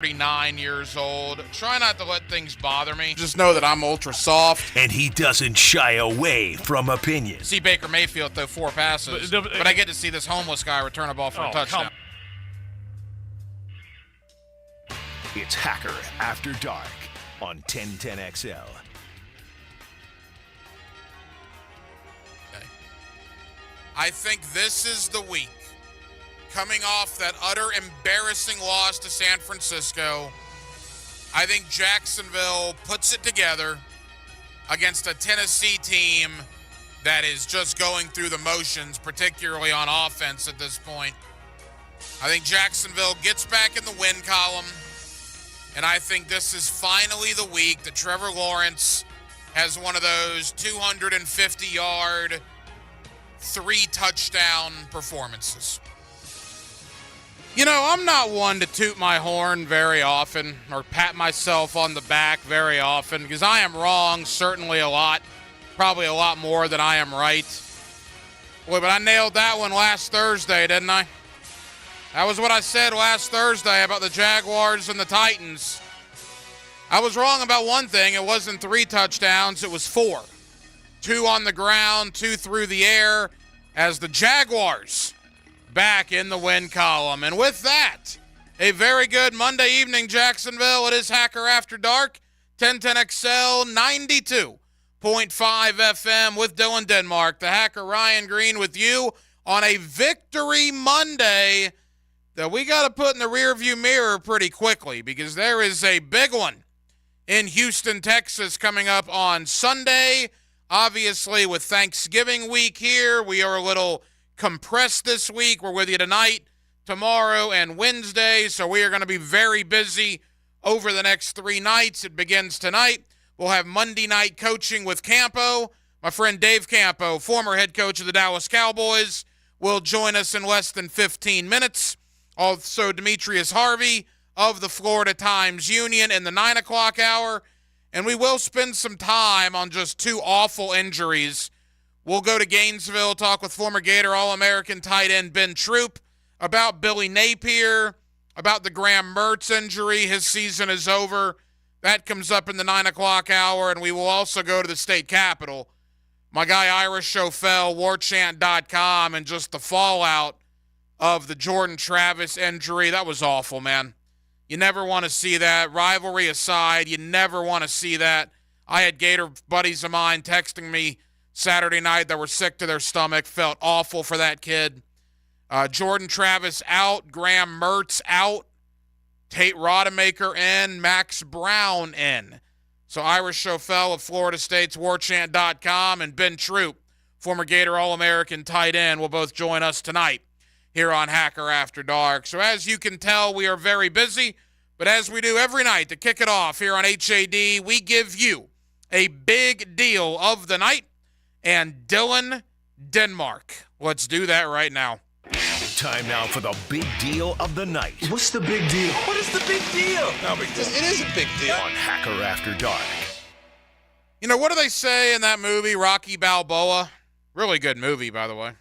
39 years old. Try not to let things bother me. Just know that I'm ultra soft. And he doesn't shy away from opinions. See Baker Mayfield throw 4 passes, but I get to see this homeless guy return a ball for a touchdown. It's Hacker After Dark on 1010XL. Okay. I think this is the week. Coming off that utter embarrassing loss to San Francisco, I think Jacksonville puts it together against a Tennessee team that is just going through the motions, particularly on offense at this point. I think Jacksonville gets back in the win column, and I think this is finally the week that Trevor Lawrence has one of those 250-yard, 3-touchdown performances. You know, I'm not one to toot my horn very often or pat myself on the back very often because I am wrong certainly a lot, probably a lot more than I am right. Boy, but I nailed that one last Thursday, didn't I? That was what I said last Thursday about the Jaguars and the Titans. I was wrong about one thing. It wasn't 3 touchdowns, it was 4. 2 on the ground, 2 through the air as the Jaguars back in the win column. And with that, a very good Monday evening, Jacksonville. It is Hacker After Dark, 1010XL 92.5 FM with Dylan Denmark. The Hacker Ryan Green with you on a Victory Monday that we got to put in the rearview mirror pretty quickly because there is a big one in Houston, Texas coming up on Sunday. Obviously, with Thanksgiving week here, we are a little compressed this week. We're with you tonight, tomorrow, and Wednesday, so we are going to be very busy over the next 3 nights. It begins tonight. We'll have Monday night coaching with Campo. My friend Dave Campo, former head coach of the Dallas Cowboys, will join us in less than 15 minutes. Also, Demetrius Harvey of the Florida Times-Union in the 9 o'clock hour. And we will spend some time on just 2 awful injuries. We'll go to Gainesville, talk with former Gator All-American tight end Ben Troop about Billy Napier, about the Graham Mertz injury. His season is over. That comes up in the 9 o'clock hour, and we will also go to the state capitol. My guy Ira Schofel, warchant.com, and just the fallout of the Jordan Travis injury. That was awful, man. You never want to see that. Rivalry aside, you never want to see that. I had Gator buddies of mine texting me Saturday night that were sick to their stomach, felt awful for that kid. Jordan Travis out, Graham Mertz out, Tate Rodemaker in, Max Brown in. So Irish Schofel of Florida State's warchant.com and Ben Troop, former Gator All-American tight end, will both join us tonight here on Hacker After Dark. So as you can tell, we are very busy, but as we do every night to kick it off here on HAD, we give you a big deal of the night and Dylan Denmark. Let's do that right now. Time now for the big deal of the night. What's the big deal? What is the big deal? No big deal. It is a big deal. On Hacker After Dark. You know, what do they say in that movie, Rocky Balboa? Really good movie, by the way.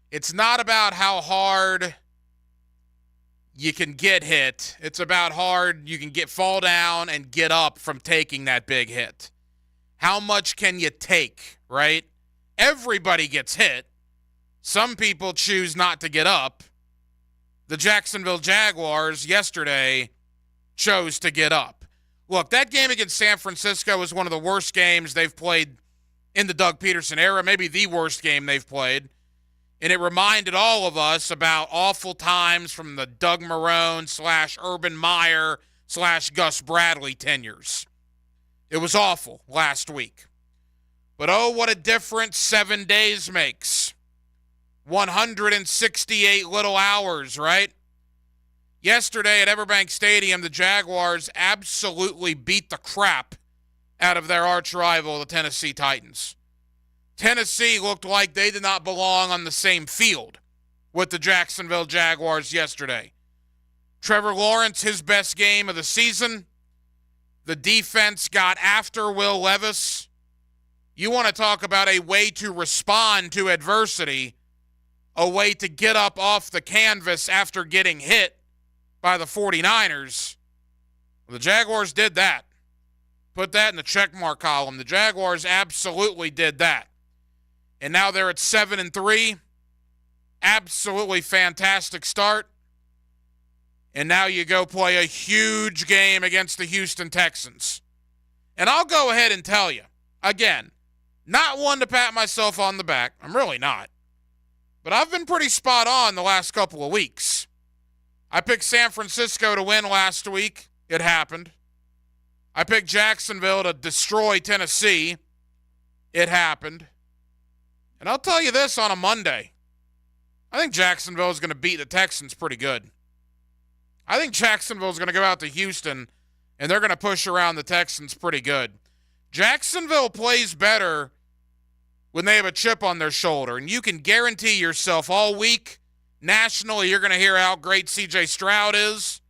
It's not about how hard you can get hit. It's about hard you can fall down and get up from taking that big hit. How much can you take, right? Everybody gets hit. Some people choose not to get up. The Jacksonville Jaguars yesterday chose to get up. Look, that game against San Francisco was one of the worst games they've played in the Doug Peterson era, maybe the worst game they've played. And it reminded all of us about awful times from the Doug Marrone / Urban Meyer / Gus Bradley tenures. It was awful last week. But oh, what a difference 7 days makes. 168 little hours, right? Yesterday at Everbank Stadium, the Jaguars absolutely beat the crap out of their arch rival, the Tennessee Titans. Tennessee looked like they did not belong on the same field with the Jacksonville Jaguars yesterday. Trevor Lawrence, his best game of the season. The defense got after Will Levis. You want to talk about a way to respond to adversity, a way to get up off the canvas after getting hit by the 49ers. Well, the Jaguars did that. Put that in the checkmark column. The Jaguars absolutely did that. And now they're at 7-3. Absolutely fantastic start. And now you go play a huge game against the Houston Texans. And I'll go ahead and tell you, again, not one to pat myself on the back. I'm really not. But I've been pretty spot on the last couple of weeks. I picked San Francisco to win last week. It happened. I picked Jacksonville to destroy Tennessee. It happened. And I'll tell you this on a Monday. I think Jacksonville is going to beat the Texans pretty good. I think Jacksonville is going to go out to Houston, and they're going to push around the Texans pretty good. Jacksonville plays better when they have a chip on their shoulder, and you can guarantee yourself all week, nationally, you're going to hear how great C.J. Stroud is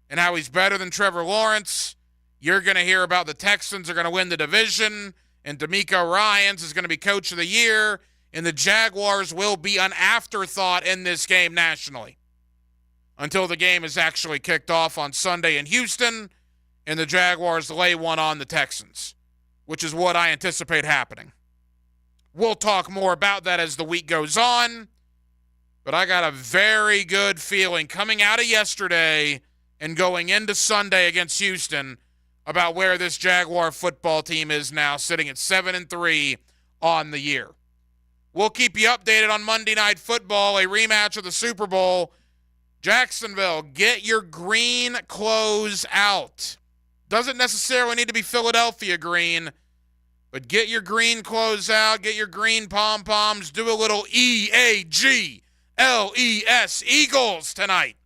and how he's better than Trevor Lawrence. You're going to hear about the Texans are going to win the division, and DeMeco Ryans is going to be coach of the year, and the Jaguars will be an afterthought in this game nationally until the game is actually kicked off on Sunday in Houston and the Jaguars lay one on the Texans, which is what I anticipate happening. We'll talk more about that as the week goes on, but I got a very good feeling coming out of yesterday and going into Sunday against Houston about where this Jaguar football team is now, sitting at 7-3 on the year. We'll keep you updated on Monday Night Football, a rematch of the Super Bowl. Jacksonville, get your green clothes out. Doesn't necessarily need to be Philadelphia green, but get your green clothes out, get your green pom-poms, do a little EAGLES, Eagles tonight.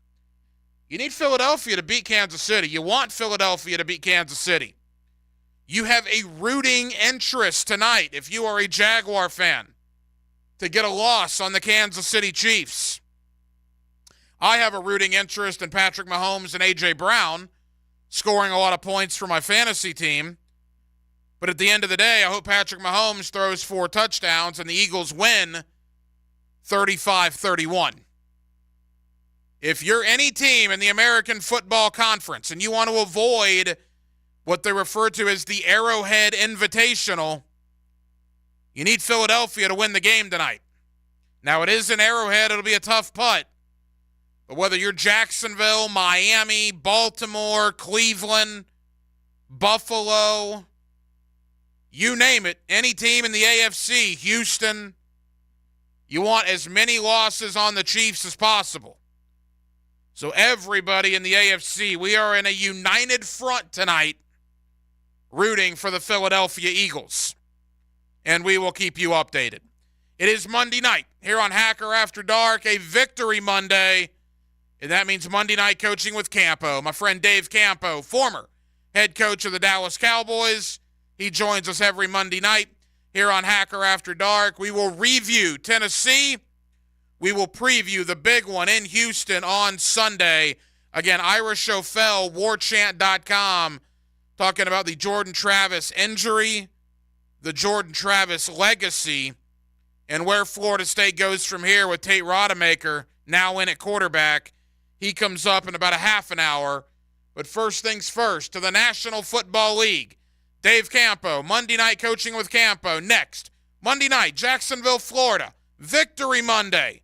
You need Philadelphia to beat Kansas City. You want Philadelphia to beat Kansas City. You have a rooting interest tonight, if you are a Jaguar fan, to get a loss on the Kansas City Chiefs. I have a rooting interest in Patrick Mahomes and A.J. Brown scoring a lot of points for my fantasy team. But at the end of the day, I hope Patrick Mahomes throws 4 touchdowns and the Eagles win 35-31. If you're any team in the American Football Conference and you want to avoid what they refer to as the Arrowhead Invitational, you need Philadelphia to win the game tonight. Now, it is an Arrowhead. It'll be a tough putt. But whether you're Jacksonville, Miami, Baltimore, Cleveland, Buffalo, you name it, any team in the AFC, Houston, you want as many losses on the Chiefs as possible. So everybody in the AFC, we are in a united front tonight rooting for the Philadelphia Eagles. And we will keep you updated. It is Monday night here on Hacker After Dark, a victory Monday. And that means Monday night coaching with Campo. My friend Dave Campo, former head coach of the Dallas Cowboys. He joins us every Monday night here on Hacker After Dark. We will review Tennessee. We will preview the big one in Houston on Sunday. Again, Ira Schofel, warchant.com, talking about the Jordan Travis injury, the Jordan Travis legacy, and where Florida State goes from here with Tate Rodemaker now in at quarterback. He comes up in about a half an hour. But first things first, to the National Football League. Dave Campo, Monday night coaching with Campo. Next, Monday night, Jacksonville, Florida. Victory Monday.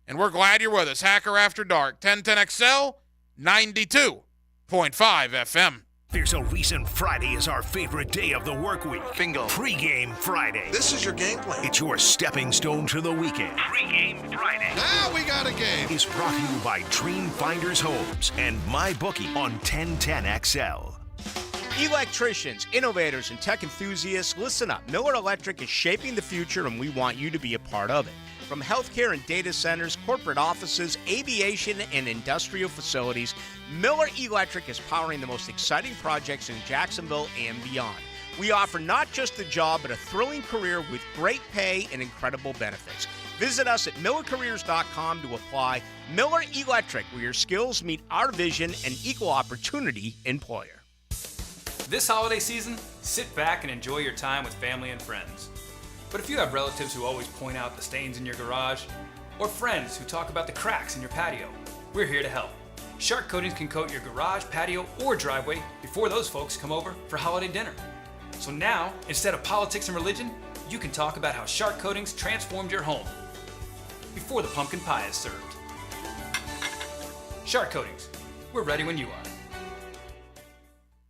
And we're glad you're with us. Hacker After Dark, 1010XL, 92.5 FM. There's a reason Friday is our favorite day of the work week. Bingo. Pre-game Friday. This is your game plan. It's your stepping stone to the weekend. Pre-game Friday. Now we got a game. Is brought to you by Dream Finders Homes and MyBookie on 1010XL. Electricians, innovators, and tech enthusiasts, listen up. Miller Electric is shaping the future, and we want you to be a part of it. From healthcare and data centers, corporate offices, aviation, and industrial facilities, Miller Electric is powering the most exciting projects in Jacksonville and beyond. We offer not just a job, but a thrilling career with great pay and incredible benefits. Visit us at millercareers.com to apply. Miller Electric, where your skills meet our vision, and equal opportunity employer. This holiday season, sit back and enjoy your time with family and friends. But if you have relatives who always point out the stains in your garage, or friends who talk about the cracks in your patio, we're here to help. Shark Coatings can coat your garage, patio, or driveway before those folks come over for holiday dinner. So now, instead of politics and religion, you can talk about how Shark Coatings transformed your home before the pumpkin pie is served. Shark Coatings, we're ready when you are.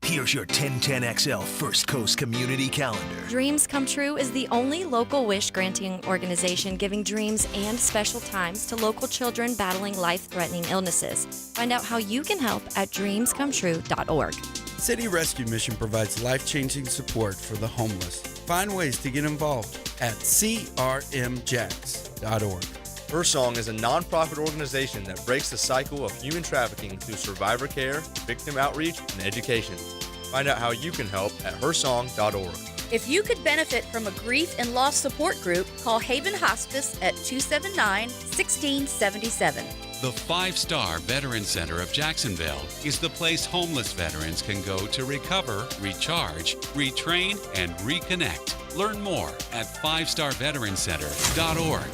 Here's your 1010XL First Coast Community Calendar. Dreams Come True is the only local wish-granting organization giving dreams and special times to local children battling life-threatening illnesses. Find out how you can help at dreamscometrue.org. City Rescue Mission provides life-changing support for the homeless. Find ways to get involved at crmjax.org. Her Song is a nonprofit organization that breaks the cycle of human trafficking through survivor care, victim outreach, and education. Find out how you can help at hersong.org. If you could benefit from a grief and loss support group, call Haven Hospice at 279-1677. The 5-Star Veteran Center of Jacksonville is the place homeless veterans can go to recover, recharge, retrain, and reconnect. Learn more at 5starveterancenter.org.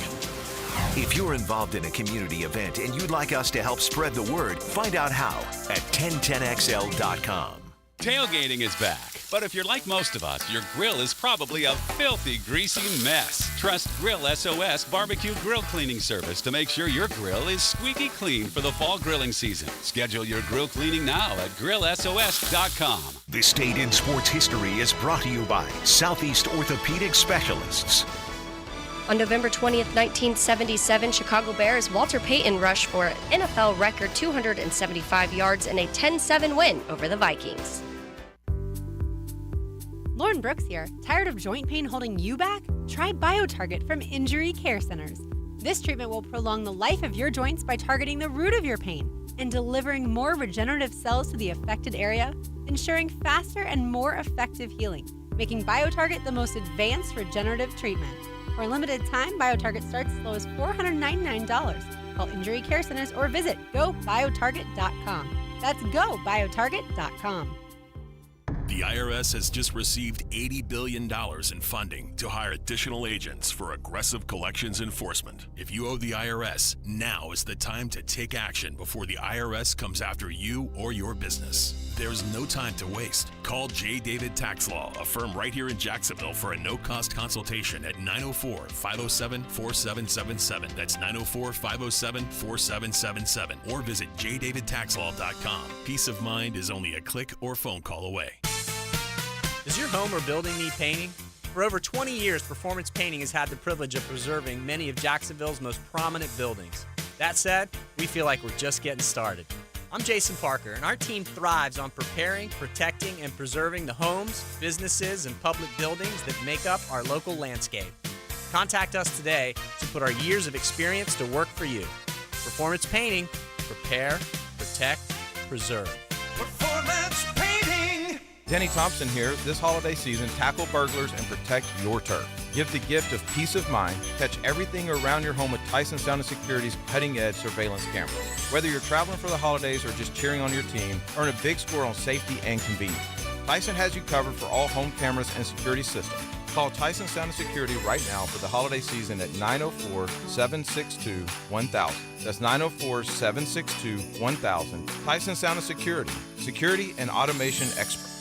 If you're involved in a community event and you'd like us to help spread the word, find out how at 1010XL.com. Tailgating is back, but if you're like most of us, your grill is probably a filthy, greasy mess. Trust Grill SOS Barbecue Grill Cleaning Service to make sure your grill is squeaky clean for the fall grilling season. Schedule your grill cleaning now at grillsos.com. This Date in Sports History is brought to you by Southeast Orthopedic Specialists. On November 20th, 1977, Chicago Bears Walter Payton rushed for an NFL record 275 yards in a 10-7 win over the Vikings. Lauren Brooks here. Tired of joint pain holding you back? Try BioTarget from Injury Care Centers. This treatment will prolong the life of your joints by targeting the root of your pain and delivering more regenerative cells to the affected area, ensuring faster and more effective healing, making BioTarget the most advanced regenerative treatment. For a limited time, BioTarget starts as low as $499. Call Injury Care Centers or visit GoBioTarget.com. That's GoBioTarget.com. The IRS has just received $80 billion in funding to hire additional agents for aggressive collections enforcement. If you owe the IRS, now is the time to take action before the IRS comes after you or your business. There's no time to waste. Call J. David Tax Law, a firm right here in Jacksonville, for a no-cost consultation at 904-507-4777. That's 904-507-4777. Or visit jdavidtaxlaw.com. Peace of mind is only a click or phone call away. Does your home or building need painting? For over 20 years, Performance Painting has had the privilege of preserving many of Jacksonville's most prominent buildings. That said, we feel like we're just getting started. I'm Jason Parker, and our team thrives on preparing, protecting, and preserving the homes, businesses, and public buildings that make up our local landscape. Contact us today to put our years of experience to work for you. Performance Painting. Prepare, protect, preserve. Performance Painting! Denny Thompson here. This holiday season, tackle burglars and protect your turf. Give the gift of peace of mind. Catch everything around your home with Tyson Sound & Security's cutting-edge surveillance cameras. Whether you're traveling for the holidays or just cheering on your team, earn a big score on safety and convenience. Tyson has you covered for all home cameras and security systems. Call Tyson Sound & Security right now for the holiday season at 904-762-1000. That's 904-762-1000. Tyson Sound & Security, security and automation experts.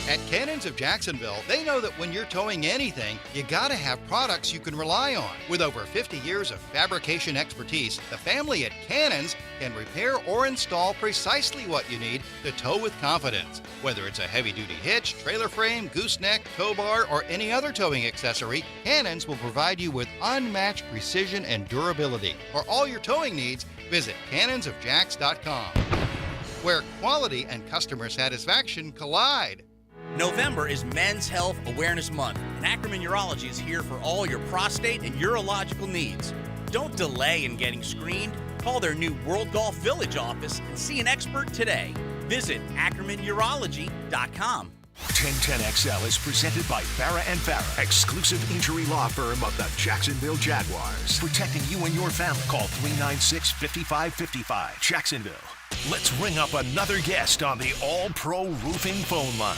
At Cannons of Jacksonville, they know that when you're towing anything, you gotta have products you can rely on. With over 50 years of fabrication expertise, the family at Cannons can repair or install precisely what you need to tow with confidence. Whether it's a heavy-duty hitch, trailer frame, gooseneck, tow bar, or any other towing accessory, Cannons will provide you with unmatched precision and durability. For all your towing needs, visit cannonsofjax.com, where quality and customer satisfaction collide. November is Men's Health Awareness Month, and Ackerman Urology is here for all your prostate and urological needs. Don't delay in getting screened. Call their new World Golf Village office and see an expert today. Visit AckermanUrology.com. 1010XL is presented by Farah & Farah, exclusive injury law firm of the Jacksonville Jaguars. Protecting you and your family. Call 396-5555. Jacksonville. Let's ring up another guest on the All-Pro Roofing phone line.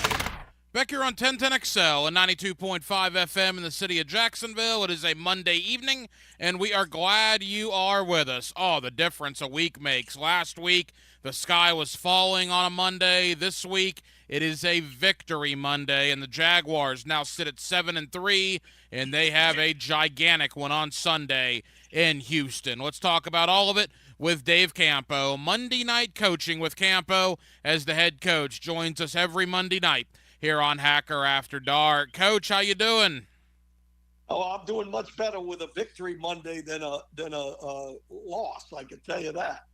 Back here on 1010XL and 92.5 FM in the city of Jacksonville. It is a Monday evening, and we are glad you are with us. Oh, the difference a week makes. Last week, the sky was falling on a Monday. This week, it is a victory Monday, and the Jaguars now sit at 7-3, and they have a gigantic one on Sunday in Houston. Let's talk about all of it with Dave Campo. Monday Night Coaching with Campo as the head coach joins us every Monday night here on Hacker After Dark. Coach, how you doing? Oh, I'm doing much better with a victory Monday than a loss. I can tell you that.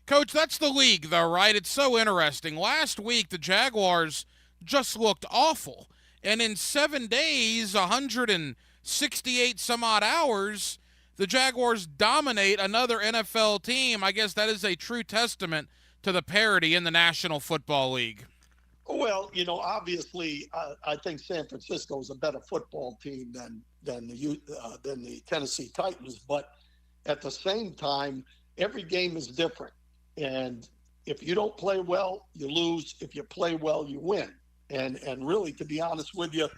Coach, that's the league, though, right? It's so interesting. Last week, the Jaguars just looked awful. And in 7 days, 168 some odd hours, the Jaguars dominate another NFL team. I guess that is a true testament to the parity in the National Football League. Well, obviously, I think San Francisco is a better football team than the Tennessee Titans. But at the same time, every game is different. And if you don't play well, you lose. If you play well, you win. And really, to be honest with you,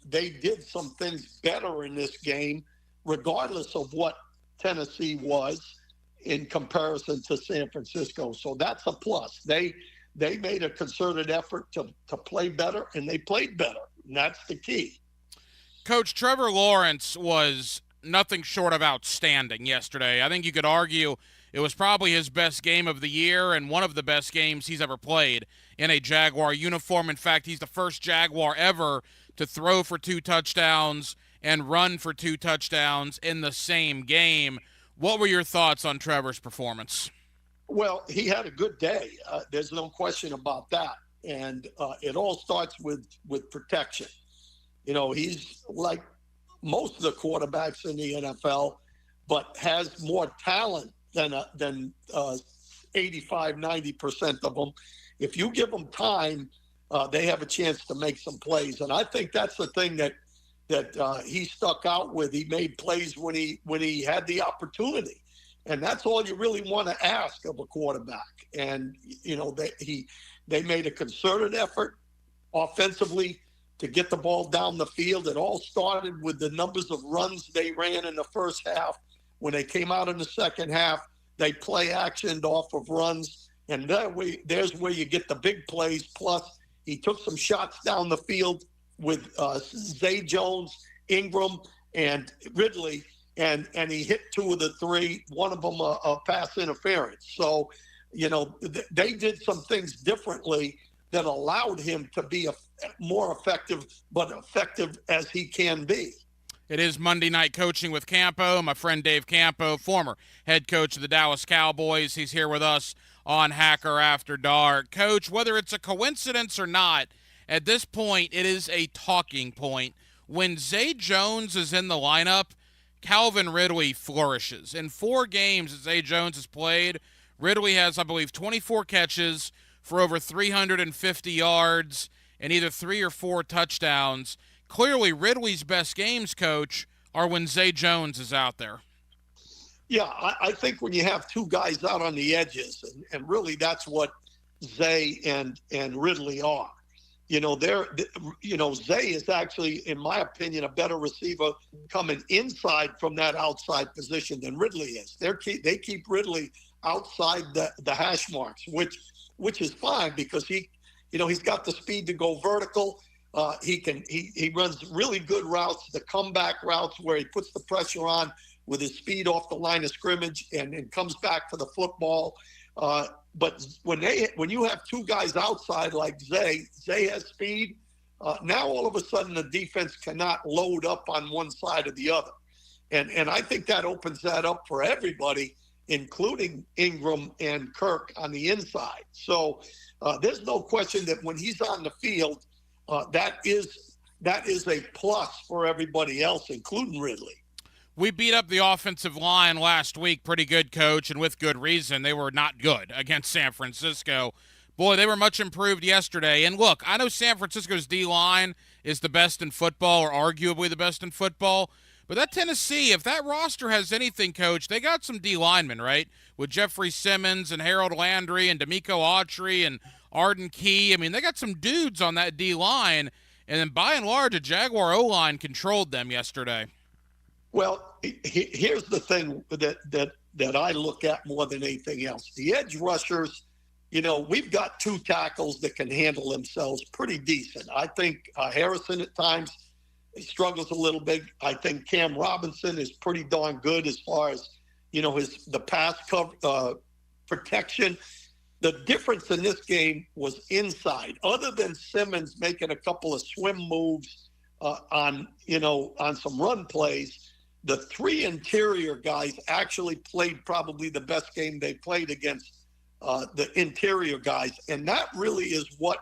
they did some things better in this game, regardless of what Tennessee was in comparison to San Francisco. So that's a plus. They made a concerted effort to play better, and they played better. And that's the key. Coach, Trevor Lawrence was nothing short of outstanding yesterday. I think you could argue it was probably his best game of the year and one of the best games he's ever played in a Jaguar uniform. In fact, he's the first Jaguar ever to throw for 2 touchdowns and run for 2 touchdowns in the same game. What were your thoughts on Trevor's performance? Well, he had a good day. There's no question about that. And it all starts with protection. He's like most of the quarterbacks in the NFL, but has more talent than 85-90% of them. If you give them time, they have a chance to make some plays. And I think that's the thing that he stuck out with. He made plays when he had the opportunity. And that's all you really want to ask of a quarterback. And, they made a concerted effort offensively to get the ball down the field. It all started with the numbers of runs they ran in the first half. When they came out in the second half, they play actioned off of runs. And there's where you get the big plays. Plus, he took some shots down the field with Zay Jones, Ingram, and Ridley. And he hit 2 of the 3, one of them a pass interference. So, they did some things differently that allowed him to be more effective, but effective as he can be. It is Monday Night Coaching with Campo. My friend Dave Campo, former head coach of the Dallas Cowboys. He's here with us on Hacker After Dark. Coach, whether it's a coincidence or not, at this point, it is a talking point. When Zay Jones is in the lineup, Calvin Ridley flourishes. In 4 games that Zay Jones has played, Ridley has, I believe, 24 catches for over 350 yards and either 3 or 4 touchdowns. Clearly, Ridley's best games, Coach, are when Zay Jones is out there. Yeah, I think when you have 2 guys out on the edges, and really that's what Zay and Ridley are. Zay is actually, in my opinion, a better receiver coming inside from that outside position than Ridley is. They keep Ridley outside the hash marks, which is fine because he's got the speed to go vertical. He runs really good routes, the comeback routes where he puts the pressure on with his speed off the line of scrimmage and comes back for the football. But when you have 2 guys outside like Zay has speed. Now all of a sudden the defense cannot load up on one side or the other, and I think that opens that up for everybody, including Ingram and Kirk on the inside. So there's no question that when he's on the field, that is a plus for everybody else, including Ridley. We beat up the offensive line last week pretty good, Coach, and with good reason. They were not good against San Francisco. Boy, they were much improved yesterday. And look, I know San Francisco's D-line is the best in football or arguably the best in football, but that Tennessee, if that roster has anything, Coach, they got some D-linemen, right? With Jeffrey Simmons and Harold Landry and D'Amico Autry and Arden Key. I mean, they got some dudes on that D-line, and then by and large, a Jaguar O-line controlled them yesterday. Well, here's the thing that that I look at more than anything else. The edge rushers, we've got two tackles that can handle themselves pretty decent. I think Harrison at times struggles a little bit. I think Cam Robinson is pretty darn good as far as, the pass cover, protection. The difference in this game was inside. Other than Simmons making a couple of swim moves on some run plays, the three interior guys actually played probably the best game they played against the interior guys. And that really is what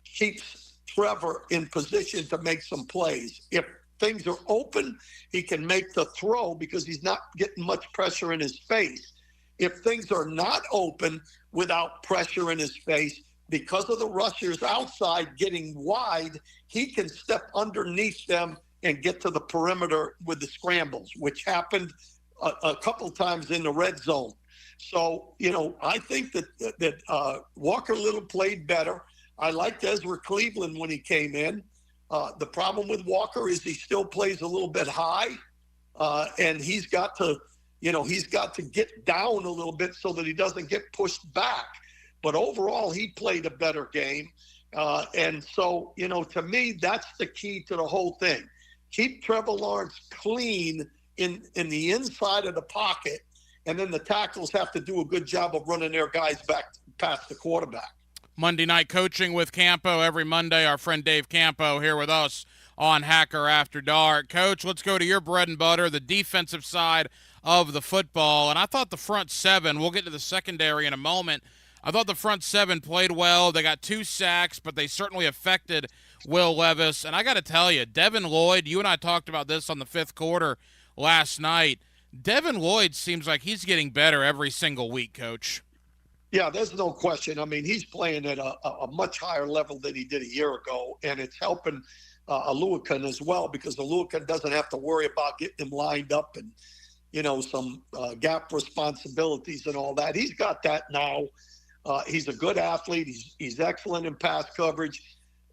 keeps Trevor in position to make some plays. If things are open, he can make the throw because he's not getting much pressure in his face. If things are not open without pressure in his face, because of the rushers outside getting wide, he can step underneath them and get to the perimeter with the scrambles, which happened a couple times in the red zone. So, I think that Walker Little played better. I liked Ezra Cleveland when he came in. The problem with Walker is he still plays a little bit high, and he's got to get down a little bit so that he doesn't get pushed back. But overall, he played a better game. And so, to me, that's the key to the whole thing. Keep Trevor Lawrence clean in the inside of the pocket, and then the tackles have to do a good job of running their guys back past the quarterback. Monday Night Coaching with Campo every Monday. Our friend Dave Campo here with us on Hacker After Dark. Coach, let's go to your bread and butter, the defensive side of the football. And I thought the front seven, we'll get to the secondary in a moment, I thought the front seven played well. They got 2 sacks, but they certainly affected Will Levis. And I got to tell you, Devin Lloyd, you and I talked about this on the 5th quarter last night. Devin Lloyd seems like he's getting better every single week, Coach. Yeah, there's no question. I mean, he's playing at a much higher level than he did a year ago, and it's helping Aluakan as well, because Aluakan doesn't have to worry about getting him lined up and, some gap responsibilities and all that. He's got that now. He's a good athlete. He's excellent in pass coverage,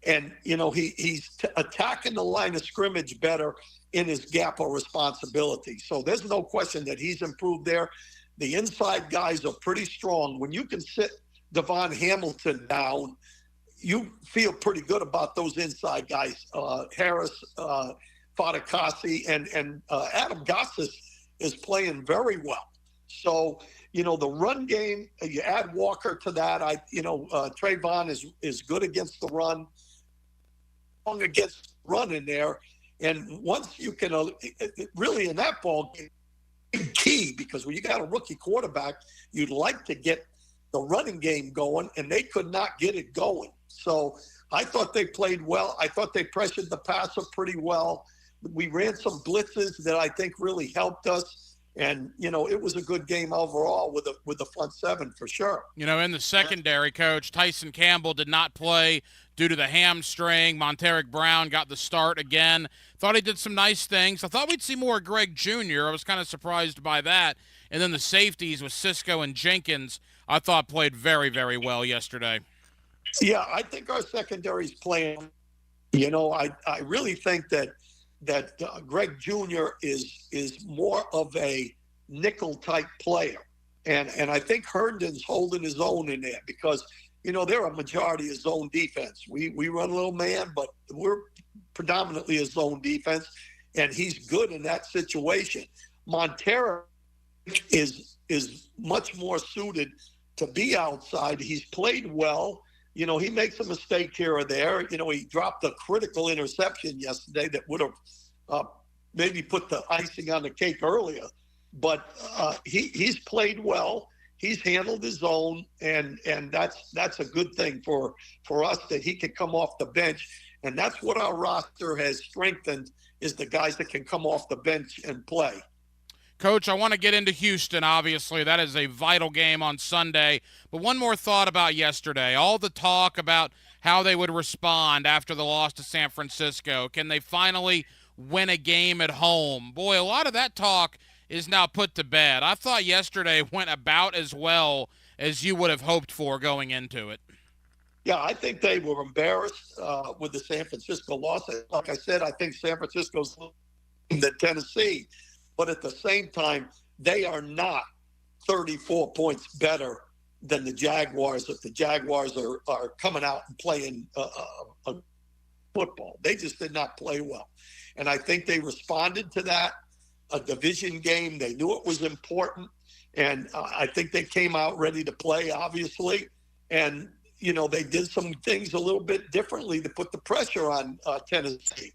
and he's attacking the line of scrimmage better in his gap of responsibility. So there's no question that he's improved there. The inside guys are pretty strong. When you can sit Devon Hamilton down, you feel pretty good about those inside guys. Harris, Fatukasi, and Adam Gossis is playing very well. So, the run game, you add Walker to that. Trayvon is good against the run, long against run in there. And once you can really in that ball game, key, because when you got a rookie quarterback, you'd like to get the running game going, and they could not get it going. So I thought they played well. I thought they pressured the passer pretty well. We ran some blitzes that I think really helped us. And, it was a good game overall with the front seven for sure. In the secondary, Coach, Tyson Campbell did not play due to the hamstring. Monteric Brown got the start again. Thought he did some nice things. I thought we'd see more Greg Jr. I was kind of surprised by that. And then the safeties with Cisco and Jenkins, I thought played very, very well yesterday. Yeah, I think our secondary's playing. I really think that Greg Jr. is more of a nickel type player, and I think Herndon's holding his own in there because they're a majority of zone defense. We run a little man, but we're predominantly a zone defense, and he's good in that situation. Montero is much more suited to be outside. He's played well. He makes a mistake here or there. He dropped a critical interception yesterday that would have maybe put the icing on the cake earlier. But he's played well. He's handled his own, and that's a good thing for us that he can come off the bench. And that's what our roster has strengthened, is the guys that can come off the bench and play. Coach, I want to get into Houston, obviously. That is a vital game on Sunday. But one more thought about yesterday. All the talk about how they would respond after the loss to San Francisco. Can they finally win a game at home? Boy, a lot of that talk is now put to bed. I thought yesterday went about as well as you would have hoped for going into it. Yeah, I think they were embarrassed with the San Francisco loss. Like I said, I think San Francisco's losing to Tennessee. But at the same time, they are not 34 points better than the Jaguars if the Jaguars are coming out and playing a football. They just did not play well. And I think they responded to that, a division game. They knew it was important. And I think they came out ready to play, obviously. And, you know, they did some things a little bit differently to put the pressure on Tennessee.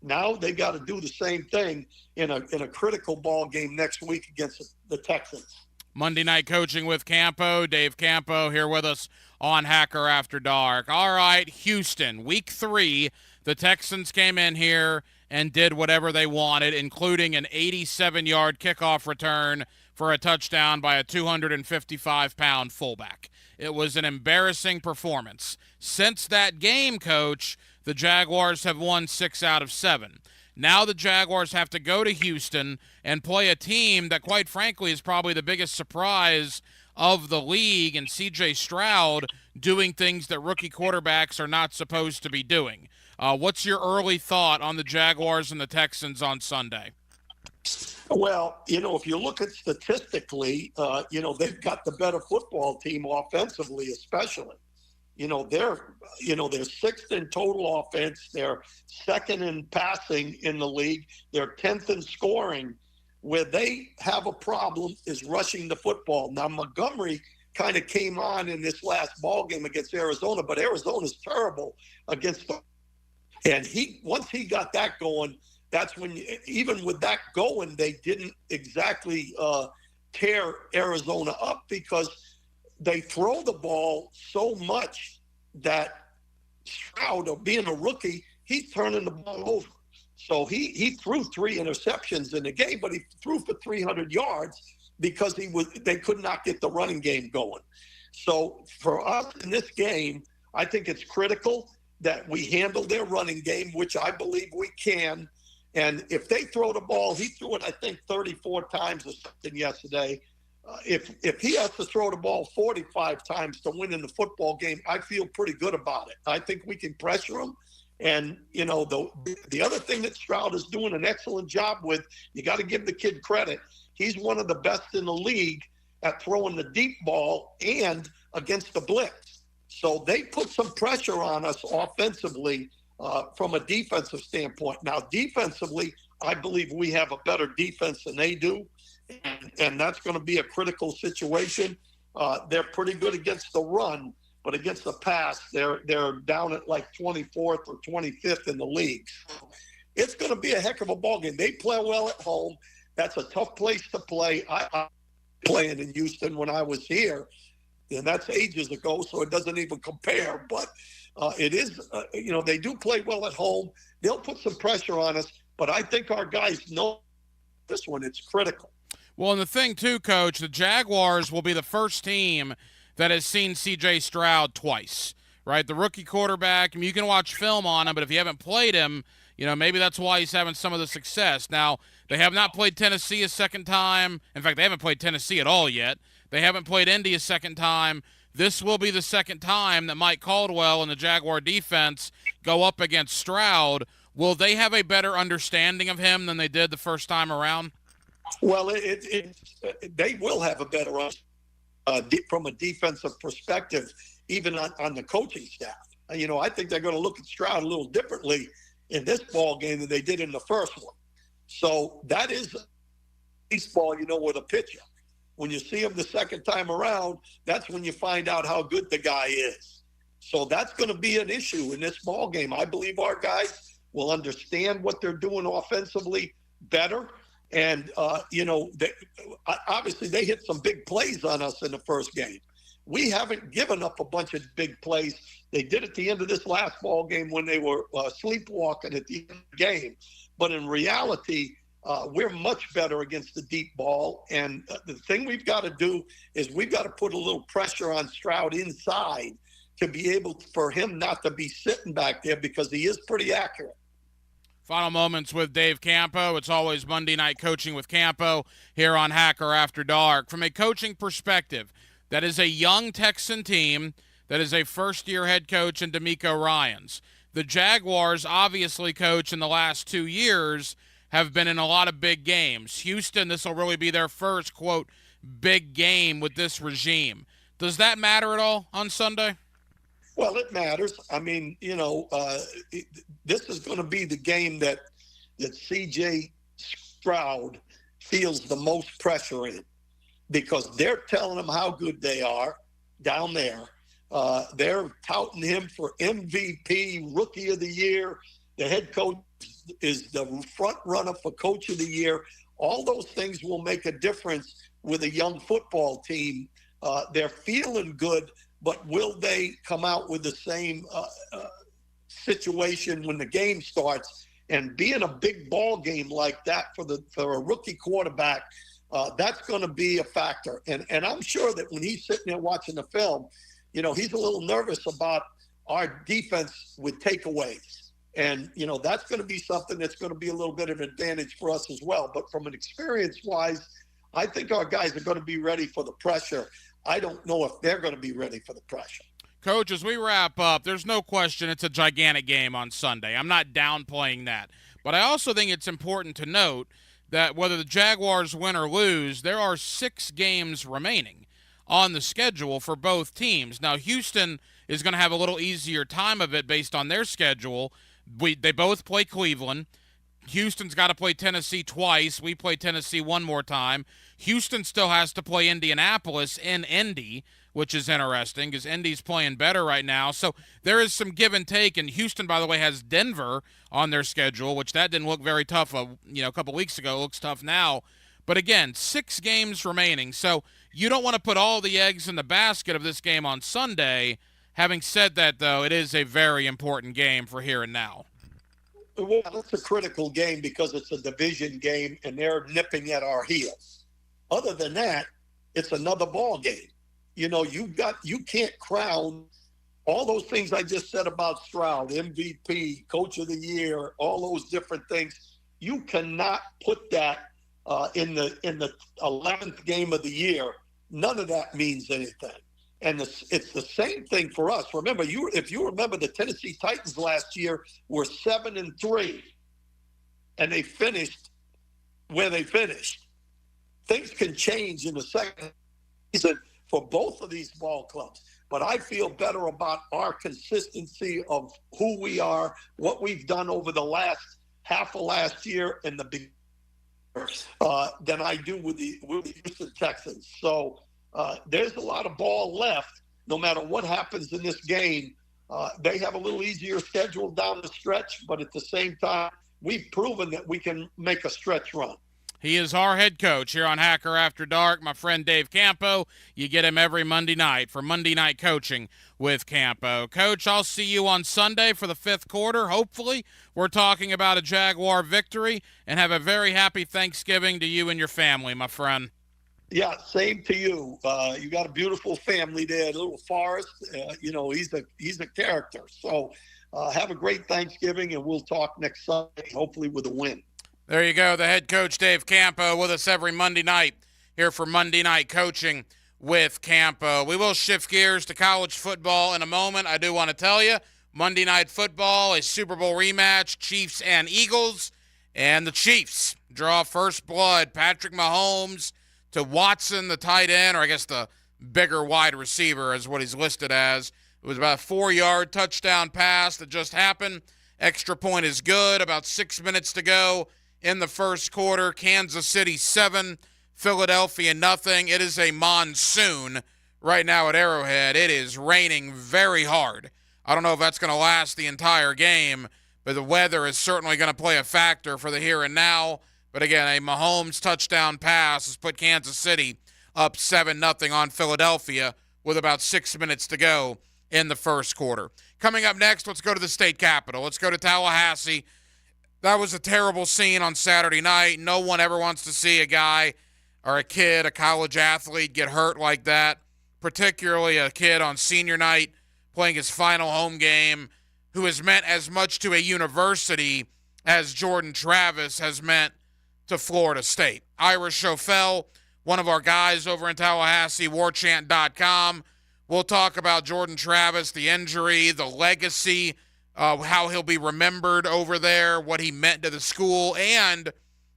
Now they got to do the same thing in a critical ball game next week against the Texans. Monday Night Coaching with Campo. Dave Campo here with us on Hacker After Dark. All right, Houston, week 3, the Texans came in here and did whatever they wanted, including an 87-yard kickoff return for a touchdown by a 255-pound fullback. It was an embarrassing performance. Since that game, Coach, the Jaguars have won 6 out of 7. Now the Jaguars have to go to Houston and play a team that, quite frankly, is probably the biggest surprise of the league, and C.J. Stroud doing things that rookie quarterbacks are not supposed to be doing. What's your early thought on the Jaguars and the Texans on Sunday? Well, you know, if you look at statistically, you know, they've got the better football team offensively, especially. You know, they're 6th in total offense. They're 2nd in passing in the league. They're 10th in scoring. Where they have a problem is rushing the football. Now, Montgomery kind of came on in this last ball game against Arizona, but Arizona's terrible against them. And once he got that going, that's when, even with that going, they didn't exactly tear Arizona up because they throw the ball so much that Stroud, being a rookie, he's turning the ball over. So he threw 3 interceptions in the game, but he threw for 300 yards because they could not get the running game going. So for us in this game, I think it's critical that we handle their running game, which I believe we can. And if they throw the ball, he threw it, I think, 34 times or something yesterday. If he has to throw the ball 45 times to win in the football game, I feel pretty good about it. I think we can pressure him. And, you know, the other thing that Stroud is doing an excellent job with, you got to give the kid credit. He's one of the best in the league at throwing the deep ball and against the blitz. So they put some pressure on us offensively from a defensive standpoint. Now, defensively, I believe we have a better defense than they do. And that's going to be a critical situation. They're pretty good against the run, but against the pass, they're down at like 24th or 25th in the league. So it's going to be a heck of a ball game. They play well at home. That's a tough place to play. I playing in Houston when I was here, and that's ages ago, so it doesn't even compare. But it is, you know, they do play well at home. They'll put some pressure on us, but I think our guys know this one. It's critical. Well, and the thing, too, Coach, the Jaguars will be the first team that has seen C.J. Stroud twice, right? The rookie quarterback, I mean, you can watch film on him, but if you haven't played him, you know, maybe that's why he's having some of the success. Now, they have not played Tennessee a second time. In fact, they haven't played Tennessee at all yet. They haven't played Indy a second time. This will be the second time that Mike Caldwell and the Jaguar defense go up against Stroud. Will they have a better understanding of him than they did the first time around? Well, they will have a better from a defensive perspective, even on the coaching staff. You know, I think they're going to look at Stroud a little differently in this ball game than they did in the first one. So that is baseball, you know, with a pitcher. When you see him the second time around, that's when you find out how good the guy is. So that's going to be an issue in this ball game. I believe our guys will understand what they're doing offensively better. And, you know, obviously they hit some big plays on us in the first game. We haven't given up a bunch of big plays. They did at the end of this last ball game when they were sleepwalking at the end of the game. But in reality, we're much better against the deep ball. And the thing we've got to do is we've got to put a little pressure on Stroud inside to be able for him not to be sitting back there because he is pretty accurate. Final moments with Dave Campo. It's always Monday Night Coaching with Campo here on Hacker After Dark. From a coaching perspective, that is a young Texan team that is a first-year head coach in DeMeco Ryans. The Jaguars obviously, coach, in the last 2 years have been in a lot of big games. Houston, this will really be their first, quote, big game with this regime. Does that matter at all on Sunday? Well, it matters. I mean, this is going to be the game that C.J. Stroud feels the most pressure in, because they're telling him how good they are down there. They're touting him for MVP, Rookie of the Year. The head coach is the front runner for Coach of the Year. All those things will make a difference with a young football team. They're feeling good, but will they come out with the same situation when the game starts? And being a big ball game like that for a rookie quarterback, that's going to be a factor. And I'm sure that when he's sitting there watching the film, he's a little nervous about our defense with takeaways. And, that's going to be something that's going to be a little bit of an advantage for us as well. But from an experience-wise, I think our guys are going to be ready for the pressure. I don't know if they're going to be ready for the pressure. Coach, as we wrap up, there's no question it's a gigantic game on Sunday. I'm not downplaying that. But I also think it's important to note that whether the Jaguars win or lose, there are 6 games remaining on the schedule for both teams. Now, Houston is going to have a little easier time of it based on their schedule. They both play Cleveland. Houston's got to play Tennessee twice. We play Tennessee one more time. Houston still has to play Indianapolis in Indy, which is interesting because Indy's playing better right now. So there is some give and take. And Houston, by the way, has Denver on their schedule, which that didn't look very tough a couple weeks ago. It looks tough now. But again, 6 games remaining. So you don't want to put all the eggs in the basket of this game on Sunday. Having said that, though, it is a very important game for here and now. Well, it's a critical game because it's a division game and they're nipping at our heels. Other than that, it's another ball game. You can't crown all those things I just said about Stroud, MVP, Coach of the Year, all those different things. You cannot put that in the 11th game of the year. None of that means anything. And it's the same thing for us. Remember, if you remember, the Tennessee Titans last year were 7-3, and they finished where they finished. Things can change in the second season for both of these ball clubs. But I feel better about our consistency of who we are, what we've done over the last half of last year and the beginning than I do with the Houston Texans. So there's a lot of ball left. No matter what happens in this game, they have a little easier schedule down the stretch, but at the same time, we've proven that we can make a stretch run. He is our head coach here on Hacker After Dark, my friend Dave Campo. You get him every Monday night for Monday Night Coaching with Campo. Coach, I'll see you on Sunday for the 5th quarter. Hopefully, we're talking about a Jaguar victory, and have a very happy Thanksgiving to you and your family, my friend. Yeah, same to you. You got a beautiful family there, little Forrest. He's a character. So have a great Thanksgiving, and we'll talk next Sunday, hopefully with a win. There you go, the head coach, Dave Campo, with us every Monday night here for Monday Night Coaching with Campo. We will shift gears to college football in a moment. I do want to tell you, Monday Night Football, a Super Bowl rematch, Chiefs and Eagles, and the Chiefs draw first blood. Patrick Mahomes to Watson, the tight end, or I guess the bigger wide receiver is what he's listed as. It was about a 4-yard touchdown pass that just happened. Extra point is good. About 6 minutes to go in the first quarter. Kansas City 7, Philadelphia nothing. It is a monsoon right now at Arrowhead. It is raining very hard. I don't know if that's going to last the entire game, but the weather is certainly going to play a factor for the here and now. But again, a Mahomes touchdown pass has put Kansas City up 7-0 on Philadelphia with about 6 minutes to go in the first quarter. Coming up next, let's go to the state capitol. Let's go to Tallahassee. That was a terrible scene on Saturday night. No one ever wants to see a guy or a kid, a college athlete, get hurt like that, particularly a kid on senior night playing his final home game who has meant as much to a university as Jordan Travis has meant to Florida State. Ira Schofel, one of our guys over in Tallahassee, warchant.com. We'll talk about Jordan Travis, the injury, the legacy how he'll be remembered over there, what he meant to the school, and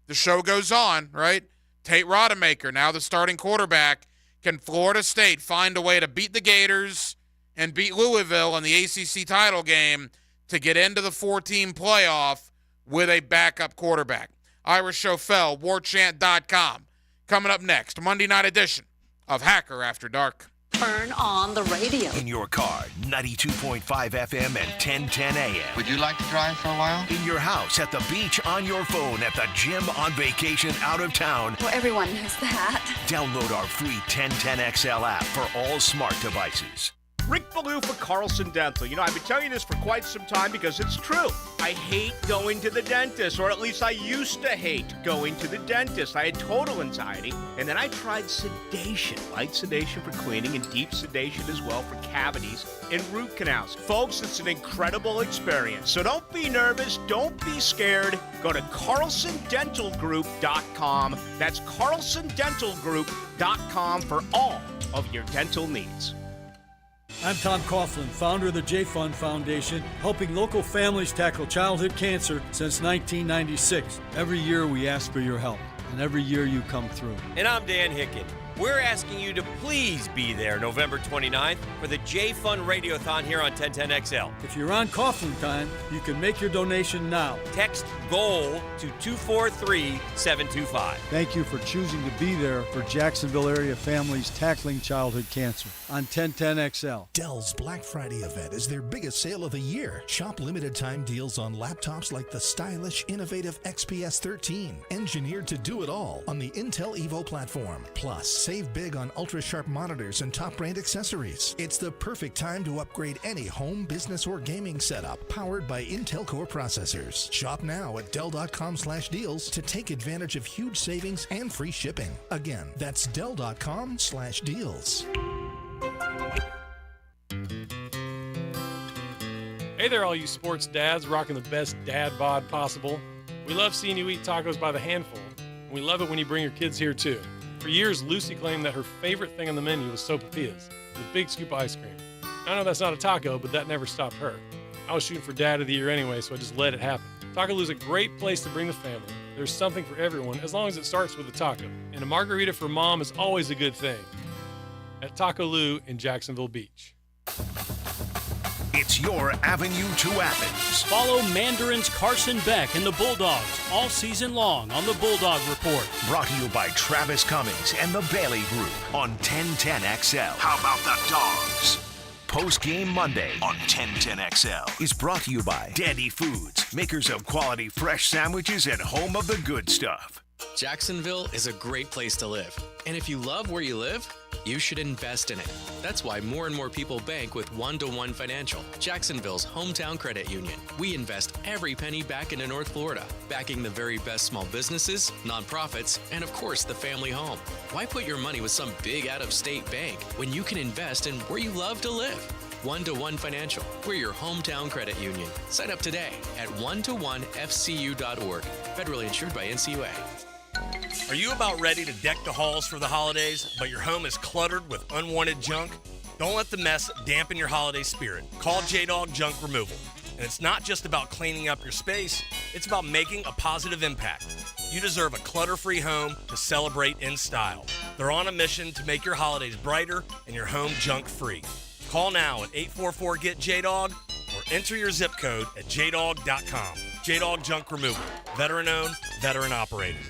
the show goes on, right? Tate Rodemaker, now the starting quarterback. Can Florida State find a way to beat the Gators and beat Louisville in the ACC title game to get into the 4-team playoff with a backup quarterback? Ira Schofel, warchant.com. Coming up next, Monday night edition of Hacker After Dark. Turn on the radio. In your car, 92.5 FM and 1010 AM. Would you like to drive for a while? In your house, at the beach, on your phone, at the gym, on vacation, out of town. Well, everyone knows that. Download our free 1010XL app for all smart devices. Rick Ballou for Carlson Dental. You know, I've been telling you this for quite some time because it's true. I hate going to the dentist, or at least I used to hate going to the dentist. I had total anxiety, and then I tried sedation. Light sedation for cleaning and deep sedation as well for cavities and root canals. Folks, it's an incredible experience. So don't be nervous. Don't be scared. Go to CarlsonDentalGroup.com. That's CarlsonDentalGroup.com for all of your dental needs. I'm Tom Coughlin, founder of the J Fund Foundation, helping local families tackle childhood cancer since 1996. Every year we ask for your help, and every year you come through. And I'm Dan Hicken. We're asking you to please be there November 29th for the J Fund Radiothon here on 1010XL. If you're on Coughlin time, you can make your donation now. Text GOAL to 243-725. Thank you for choosing to be there for Jacksonville area families tackling childhood cancer on 1010XL. Dell's Black Friday event is their biggest sale of the year. Shop limited time deals on laptops like the stylish, innovative XPS 13, engineered to do it all on the Intel Evo platform. Plus, save big on ultra-sharp monitors and top brand accessories. It's the perfect time to upgrade any home, business, or gaming setup powered by Intel Core processors. Shop now at Dell.com/deals to take advantage of huge savings and free shipping. Again, that's Dell.com/deals. Hey there, all you sports dads rocking the best dad bod possible. We love seeing you eat tacos by the handful, and we love it when you bring your kids here too. For years, Lucy claimed that her favorite thing on the menu was sopapillas, the big scoop of ice cream. I know that's not a taco, but that never stopped her. I was shooting for Dad of the Year anyway, so I just let it happen. Taco Lou's a great place to bring the family. There's something for everyone, as long as it starts with a taco. And a margarita for mom is always a good thing. At Taco Lou in Jacksonville Beach. It's your avenue to Athens. Follow Mandarin's Carson Beck and the Bulldogs all season long on the Bulldog Report. Brought to you by Travis Cummings and the Bailey Group on 1010XL. How about the Dogs? Post Game Monday on 1010XL is brought to you by Dandy Foods, makers of quality fresh sandwiches and home of the good stuff. Jacksonville is a great place to live. And if you love where you live, you should invest in it. That's why more and more people bank with One-to-One Financial, Jacksonville's hometown credit union. We invest every penny back into North Florida, backing the very best small businesses, nonprofits, and of course the family home. Why put your money with some big out-of-state bank when you can invest in where you love to live? One-to-One Financial, we're your hometown credit union. Sign up today at one-to-one-fcu.org. Federally insured by NCUA. Are you about ready to deck the halls for the holidays, but your home is cluttered with unwanted junk? Don't let the mess dampen your holiday spirit. Call J-Dog Junk Removal. And it's not just about cleaning up your space, it's about making a positive impact. You deserve a clutter-free home to celebrate in style. They're on a mission to make your holidays brighter and your home junk-free. Call now at 844-GET-JDOG or enter your zip code at jdog.com. J-Dog Junk Removal. Veteran-owned, veteran-operated.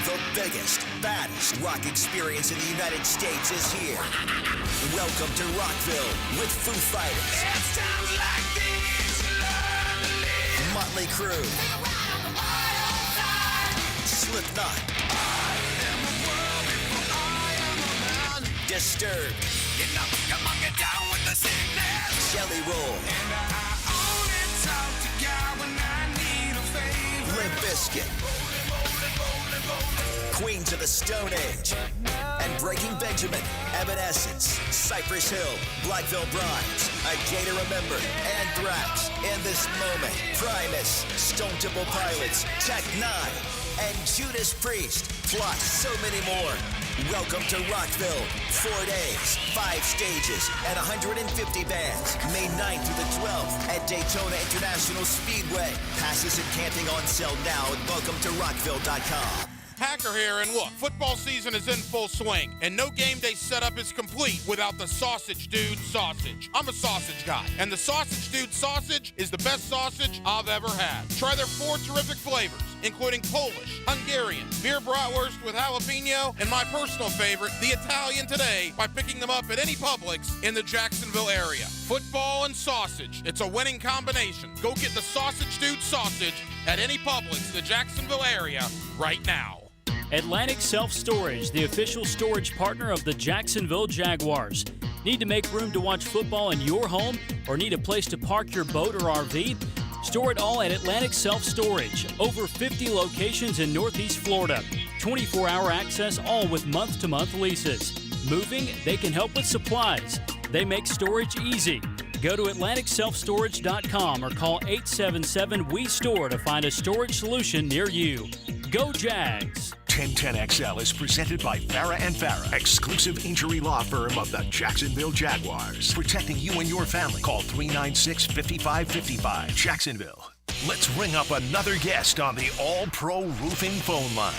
The biggest, baddest rock experience in the United States is here. Welcome to Rockville with Foo Fighters. It's times like these, Motley Crue. Slipknot. Disturbed. Down with the sickness. Jelly Roll. And I only talk to God when I need a favor. Limp Bizkit. Queens of the Stone Age, and Breaking Benjamin, Evanescence, Cypress Hill, Blackville Brides, A Day to Remember, Anthrax, In This Moment, Primus, Stone Temple Pilots, Tech Nine, and Judas Priest, plus so many more. Welcome to Rockville. 4 days, 5 stages, and 150 bands. May 9th through the 12th at Daytona International Speedway. Passes and camping on sale now at welcometoRockville.com. Hacker here, and look, football season is in full swing, and no game day setup is complete without the Sausage Dude sausage. I'm a sausage guy, and the Sausage Dude sausage is the best sausage I've ever had. Try their 4 terrific flavors, including Polish, Hungarian, beer bratwurst with jalapeno, and my personal favorite, the Italian today, by picking them up at any Publix in the Jacksonville area. Football and sausage, it's a winning combination. Go get the Sausage Dude sausage at any Publix in the Jacksonville area right now. Atlantic Self Storage, the official storage partner of the Jacksonville Jaguars. Need to make room to watch football in your home, or need a place to park your boat or RV? Store it all at Atlantic Self Storage. Over 50 locations in Northeast Florida. 24-hour access, all with month-to-month leases. Moving? They can help with supplies. They make storage easy. Go to AtlanticSelfStorage.com or call 877-WE-STORE to find a storage solution near you. Go Jags! 1010XL is presented by Farah and Farah, exclusive injury law firm of the Jacksonville Jaguars. Protecting you and your family. Call 396-5555. Jacksonville. Let's ring up another guest on the All-Pro Roofing phone line.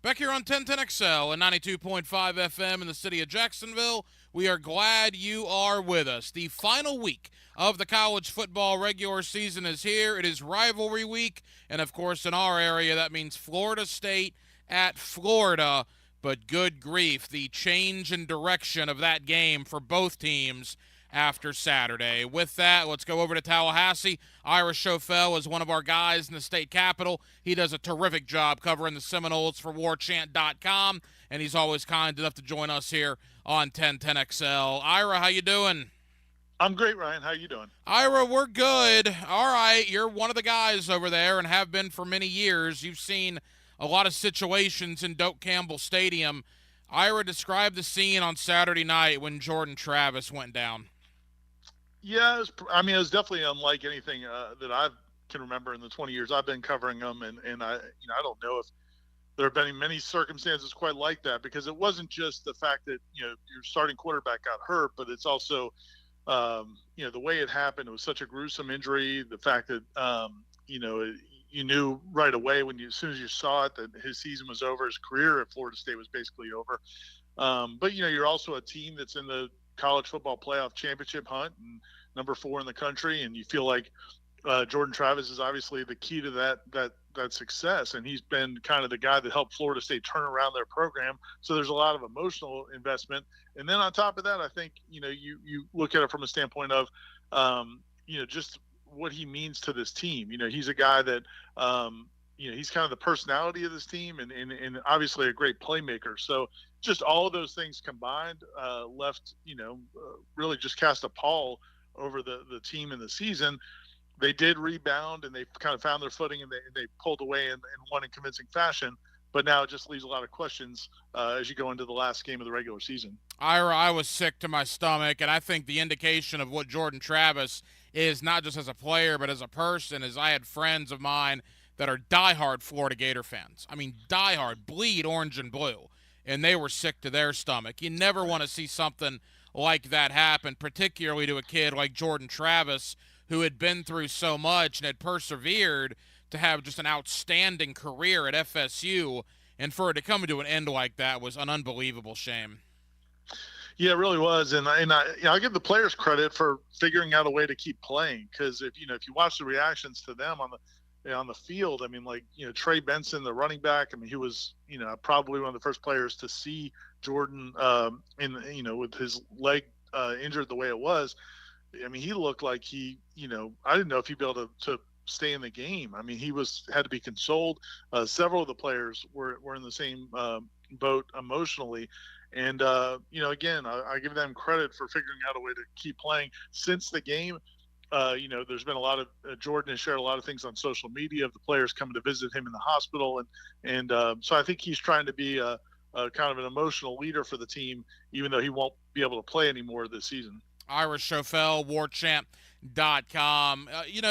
Back here on 1010XL and 92.5 FM in the city of Jacksonville, we are glad you are with us. The final week of the college football regular season is here. It is rivalry week, and of course in our area that means Florida State at Florida. But good grief, the change in direction of that game for both teams after Saturday. With that, let's go over to Tallahassee. Ira Schofel is one of our guys in the state capitol. He does a terrific job covering the Seminoles for warchant.com, and he's always kind enough to join us here on 1010XL. Ira, how you doing? I'm great, Ryan. How you doing? Ira, we're good. All right, you're one of the guys over there and have been for many years. You've seen a lot of situations in Doak Campbell Stadium. Ira, describe the scene on Saturday night when Jordan Travis went down. Yeah, it was definitely unlike anything that I can remember in the 20 years I've been covering them, and I don't know if there have been many circumstances quite like that, because it wasn't just the fact that your starting quarterback got hurt, but it's also the way it happened. It was such a gruesome injury. The fact that you knew right away as soon as you saw it that his season was over. His career at Florida State was basically over. But you're also a team that's in the college football playoff championship hunt and number 4 in the country, and you feel like Jordan Travis is obviously the key to that success, and he's been kind of the guy that helped Florida State turn around their program. So there's a lot of emotional investment, and then on top of that, I think you look at it from a standpoint of just what he means to this team. He's a guy that he's kind of the personality of this team, and obviously a great playmaker. So just all of those things combined left really just cast a pall over the team in the season. They did rebound, and they kind of found their footing, and they pulled away and won in convincing fashion. But now it just leaves a lot of questions as you go into the last game of the regular season. Ira, I was sick to my stomach, and I think the indication of what Jordan Travis is, not just as a player but as a person, is I had friends of mine that are diehard Florida Gator fans. I mean, diehard, bleed orange and blue, and they were sick to their stomach. You never want to see something like that happen, particularly to a kid like Jordan Travis, who had been through so much and had persevered to have just an outstanding career at FSU, and for it to come to an end like that was an unbelievable shame. Yeah, it really was, and I'll give the players credit for figuring out a way to keep playing, because if you watch the reactions to them on the field, Trey Benson, the running back, he was probably one of the first players to see Jordan with his leg injured the way it was. He looked like I didn't know if he'd be able to stay in the game. He had to be consoled. Several of the players were in the same boat emotionally. And, again, I give them credit for figuring out a way to keep playing since the game. There's been a lot of Jordan has shared a lot of things on social media of the players coming to visit him in the hospital. And so I think he's trying to be a kind of an emotional leader for the team, even though he won't be able to play anymore this season. Ira Schofel, warchant.com.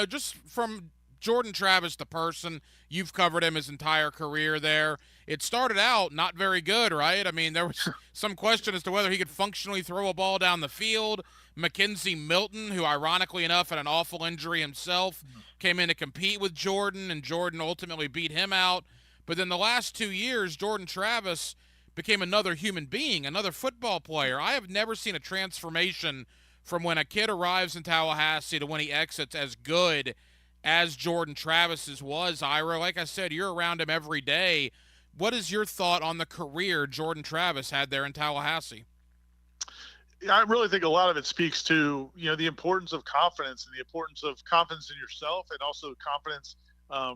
Just from Jordan Travis, the person, you've covered him his entire career there. It started out not very good, right? I mean, there was some question as to whether he could functionally throw a ball down the field. Mackenzie Milton, who ironically enough had an awful injury himself, came in to compete with Jordan, and Jordan ultimately beat him out. But then the last 2 years, Jordan Travis became another human being, another football player. I have never seen a transformation from when a kid arrives in Tallahassee to when he exits as good as Jordan Travis's was. Ira, like I said, you're around him every day. What is your thought on the career Jordan Travis had there in Tallahassee? I really think a lot of it speaks to, the importance of confidence and the importance of confidence in yourself, and also confidence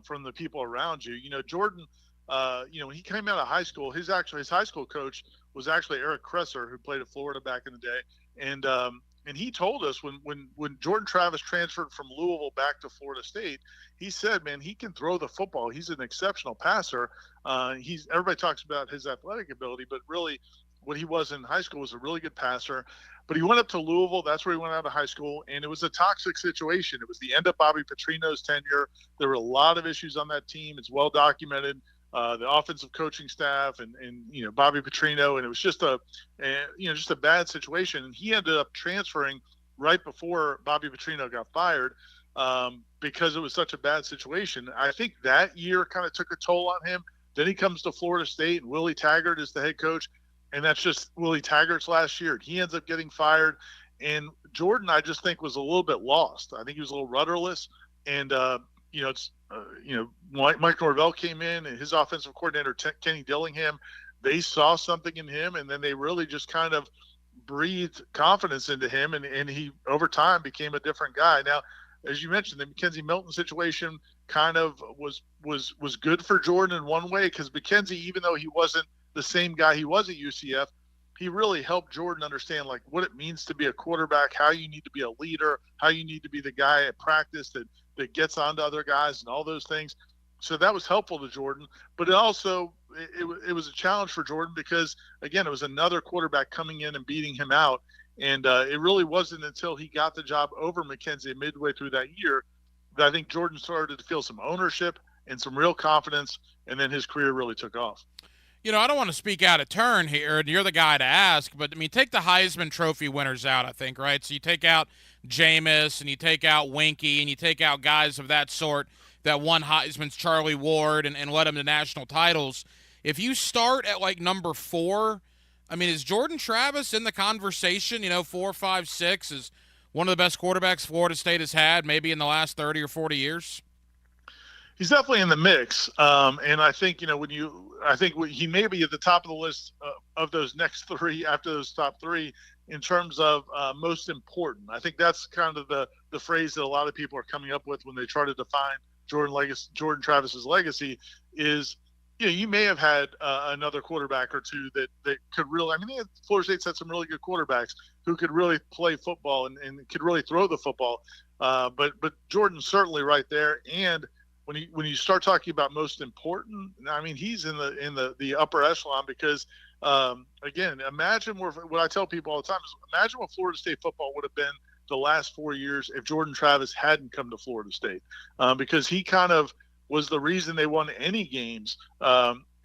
from the people around you. Jordan, when he came out of high school, his high school coach was actually Eric Kresser, who played at Florida back in the day. And he told us when Jordan Travis transferred from Louisville back to Florida State, he said, man, he can throw the football. He's an exceptional passer. Everybody talks about his athletic ability, but really what he was in high school was a really good passer. But he went up to Louisville. That's where he went out of high school. And it was a toxic situation. It was the end of Bobby Petrino's tenure. There were a lot of issues on that team. It's well documented. The offensive coaching staff and Bobby Petrino, and it was just a bad situation. And he ended up transferring right before Bobby Petrino got fired because it was such a bad situation. I think that year kind of took a toll on him. Then he comes to Florida State, and Willie Taggart is the head coach, and that's just Willie Taggart's last year. He ends up getting fired, and Jordan, I just think, was a little bit lost. I think he was a little rudderless, and Mike Norvell came in, and his offensive coordinator, Kenny Dillingham, they saw something in him, and then they really just kind of breathed confidence into him, and he, over time, became a different guy. Now, as you mentioned, the Mackenzie Milton situation kind of was good for Jordan in one way, because Mackenzie, even though he wasn't the same guy he was at UCF, he really helped Jordan understand like what it means to be a quarterback, how you need to be a leader, how you need to be the guy at practice that gets onto other guys and all those things. So that was helpful to Jordan, but it also it was a challenge for Jordan because, again, it was another quarterback coming in and beating him out. And it really wasn't until he got the job over Mackenzie midway through that year that I think Jordan started to feel some ownership and some real confidence, and then his career really took off. I don't want to speak out of turn here, and you're the guy to ask, but, I mean, take the Heisman Trophy winners out, I think, right? So you take out Jameis, and you take out Winky, and you take out guys of that sort that won Heisman's, Charlie Ward, and led him to national titles. If you start at, like, number 4, I mean, is Jordan Travis in the conversation, 4, 5, 6, is one of the best quarterbacks Florida State has had maybe in the last 30 or 40 years? He's definitely in the mix. And I think, he may be at the top of the list of those next 3 after those top 3 in terms of most important. I think that's kind of the phrase that a lot of people are coming up with when they try to define Jordan Travis's legacy is, you may have had another quarterback or two that could really, Florida State's had some really good quarterbacks who could really play football and could really throw the football. But Jordan's certainly right there. And when you start talking about most important, he's in the upper echelon because, again, imagine what I tell people all the time is imagine what Florida State football would have been the last 4 years if Jordan Travis hadn't come to Florida State, because he kind of was the reason they won any games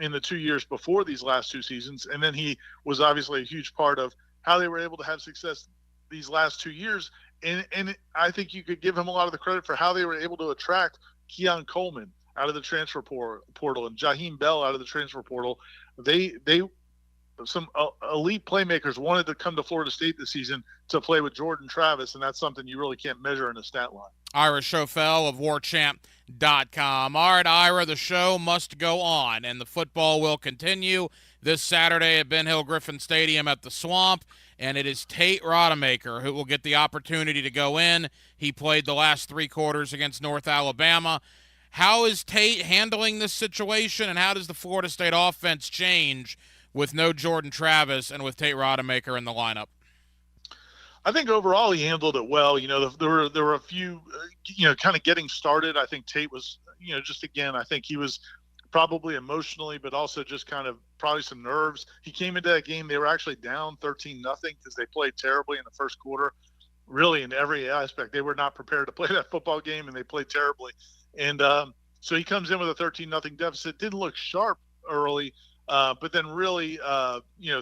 in the 2 years before these last 2 seasons. And then he was obviously a huge part of how they were able to have success these last 2 years. And I think you could give him a lot of the credit for how they were able to attract Keon Coleman out of the transfer portal and Jaheim Bell out of the transfer portal. Some elite playmakers wanted to come to Florida State this season to play with Jordan Travis, and that's something you really can't measure in a stat line. Ira Schoffel of WarChant.com. All right, Ira, the show must go on, and the football will continue this Saturday at Ben Hill Griffin Stadium at the Swamp, and it is Tate Rodemaker who will get the opportunity to go in. He played the last 3 quarters against North Alabama. How is Tate handling this situation, and how does the Florida State offense change with no Jordan Travis and with Tate Rodemaker in the lineup? I think overall he handled it well. There were a few, kind of getting started. I think Tate was, I think he was probably emotionally, but also just kind of probably some nerves. He came into that game, they were actually down 13-0 because they played terribly in the first quarter. really in every aspect. They were not prepared to play that football game, and they played terribly. And so he comes in with a 13-0 deficit. Didn't look sharp early, but then really,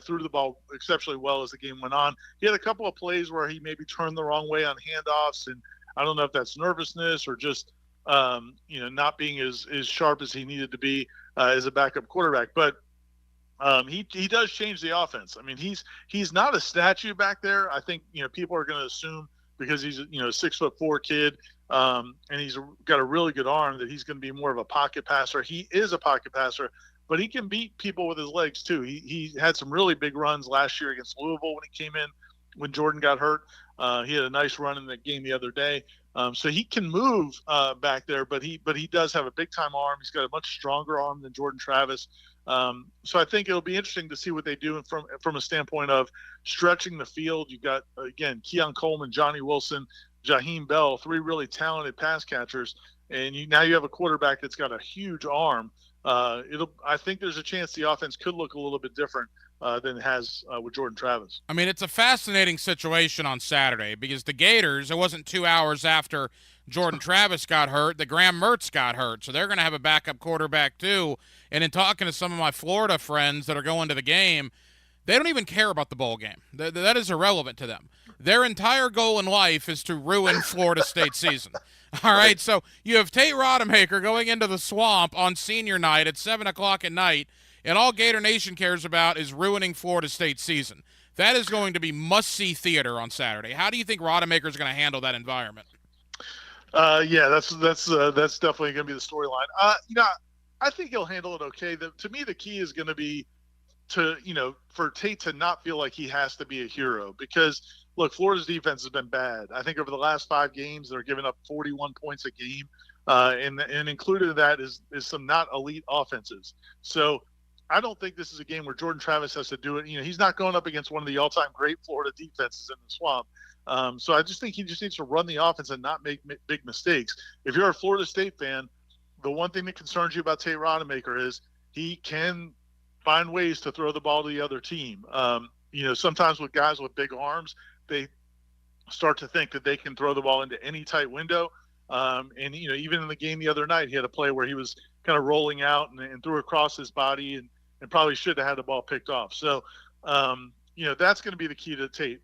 threw the ball exceptionally well as the game went on. He had a couple of plays where he maybe turned the wrong way on handoffs, and I don't know if that's nervousness or just, not being as sharp as he needed to be as a backup quarterback. But he does change the offense. I mean, he's not a statue back there. I think, people are going to assume because he's a 6'4" kid, and he's got a really good arm that he's going to be more of a pocket passer. He is a pocket passer, but he can beat people with his legs too. He had some really big runs last year against Louisville when he came in when Jordan got hurt. He had a nice run in that game the other day. So he can move back there, but he does have a big time arm. He's got a much stronger arm than Jordan Travis. So I think it'll be interesting to see what they do from a standpoint of stretching the field. You've got, again, Keon Coleman, Johnny Wilson, Jaheim Bell, 3 really talented pass catchers. And now you have a quarterback that's got a huge arm. I think there's a chance the offense could look a little bit different than it has with Jordan Travis. I mean, it's a fascinating situation on Saturday because the Gators, it wasn't 2 hours after Jordan Travis got hurt that Graham Mertz got hurt. So they're going to have a backup quarterback too. And in talking to some of my Florida friends that are going to the game, they don't even care about the bowl game. That is irrelevant to them. Their entire goal in life is to ruin Florida State season. All right, so you have Tate Rodemaker going into the Swamp on senior night at 7 o'clock at night, and all Gator Nation cares about is ruining Florida State season. That is going to be must-see theater on Saturday. How do you think Rodemaker is going to handle that environment? That's definitely going to be the storyline. I think he'll handle it okay. To me, the key is going to be for Tate to not feel like he has to be a hero because, look, Florida's defense has been bad. I think over the last 5 games, they're giving up 41 points a game, and included in that is some not elite offenses. So I don't think this is a game where Jordan Travis has to do it. He's not going up against one of the all-time great Florida defenses in the Swamp. So I just think he just needs to run the offense and not make big mistakes. If you're a Florida State fan, the one thing that concerns you about Tate Rodemaker is he can find ways to throw the ball to the other team. Sometimes with guys with big arms, they start to think that they can throw the ball into any tight window. And even in the game the other night, he had a play where he was kind of rolling out and threw across his body and probably should have had the ball picked off. So, that's going to be the key to Tate.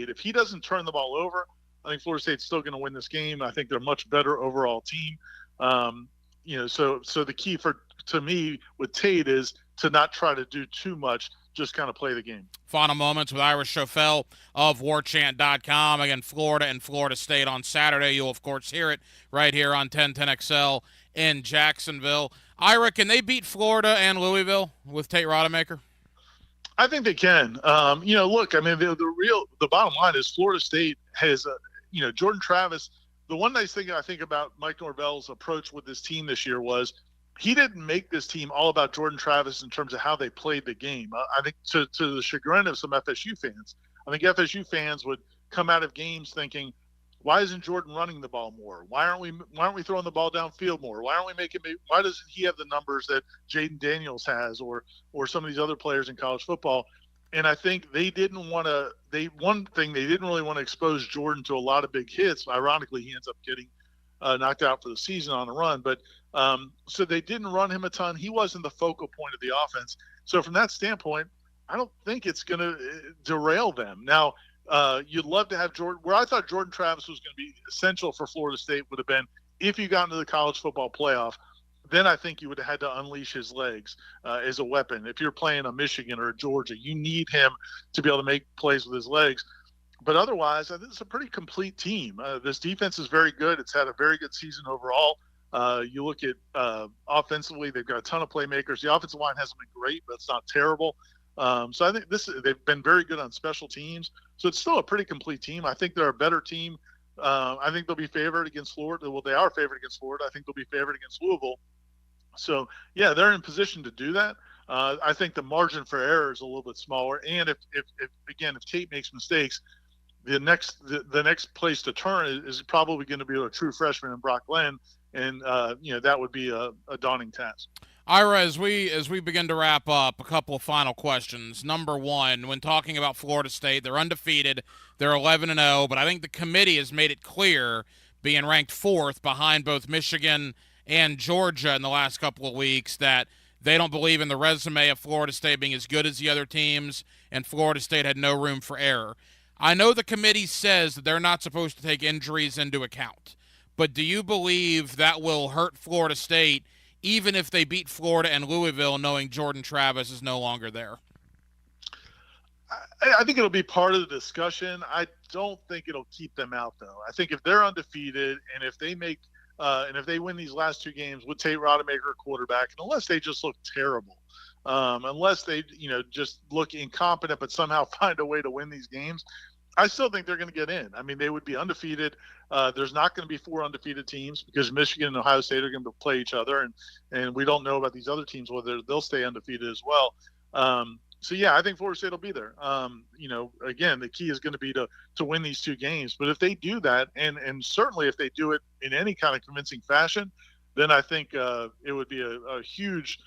If he doesn't turn the ball over, I think Florida State's still going to win this game. I think they're a much better overall team. So the key to me with Tate is to not try to do too much, just kind of play the game. Final moments with Ira Schoffel of warchant.com. Again, Florida and Florida State on Saturday. You'll, of course, hear it right here on 1010XL in Jacksonville. Ira, can they beat Florida and Louisville with Tate Rodemaker? I think they can. Look, I mean, the bottom line is Florida State has, Jordan Travis. The one nice thing I think about Mike Norvell's approach with this team this year was he didn't make this team all about Jordan Travis in terms of how they played the game. I think to the chagrin of some FSU fans, I think FSU fans would come out of games thinking, why isn't Jordan running the ball more? Why aren't we throwing the ball downfield more? Why doesn't he have the numbers that Jaden Daniels has or some of these other players in college football? And I think they didn't want to. One thing they didn't really want to expose Jordan to a lot of big hits. Ironically, he ends up getting knocked out for the season on a run. But so they didn't run him a ton. He wasn't the focal point of the offense. So from that standpoint, I don't think it's going to derail them. Now, you'd love to have Jordan. Where I thought Jordan Travis was going to be essential for Florida State would have been if you got into the college football playoff. Then I think you would have had to unleash his legs as a weapon. If you're playing a Michigan or a Georgia, you need him to be able to make plays with his legs. But otherwise, I think it's a pretty complete team. This defense is very good. It's had a very good season overall. You look at offensively, they've got a ton of playmakers. The offensive line hasn't been great, but it's not terrible. So I think they've been very good on special teams. So it's still a pretty complete team. I think they're a better team. I think they'll be favored against Florida. Well, they are favored against Florida. I think they'll be favored against Louisville. So, yeah, they're in position to do that. I think the margin for error is a little bit smaller. And if Tate makes mistakes, the next place to turn is probably going to be a true freshman in Brock Glenn. And, that would be a daunting task. Ira, as we begin to wrap up, a couple of final questions. Number one, when talking about Florida State, they're undefeated. They're 11-0, but I think the committee has made it clear, being ranked 4th behind both Michigan and Georgia in the last couple of weeks, that they don't believe in the resume of Florida State being as good as the other teams, and Florida State had no room for error. I know the committee says that they're not supposed to take injuries into account, but do you believe that will hurt Florida State even if they beat Florida and Louisville, knowing Jordan Travis is no longer there? I think it'll be part of the discussion. I don't think it'll keep them out, though. I think if they're undefeated and if they make and if they win these last 2 games with Tate Rodemaker at quarterback, and unless they just look terrible, unless they just look incompetent but somehow find a way to win these games, I still think they're going to get in. I mean, they would be undefeated. There's not going to be 4 undefeated teams because Michigan and Ohio State are going to play each other, and we don't know about these other teams whether they'll stay undefeated as well. So yeah, I think Florida State will be there. Again, the key is going to be to win these 2 games. But if they do that, and certainly if they do it in any kind of convincing fashion, then I think it would be a huge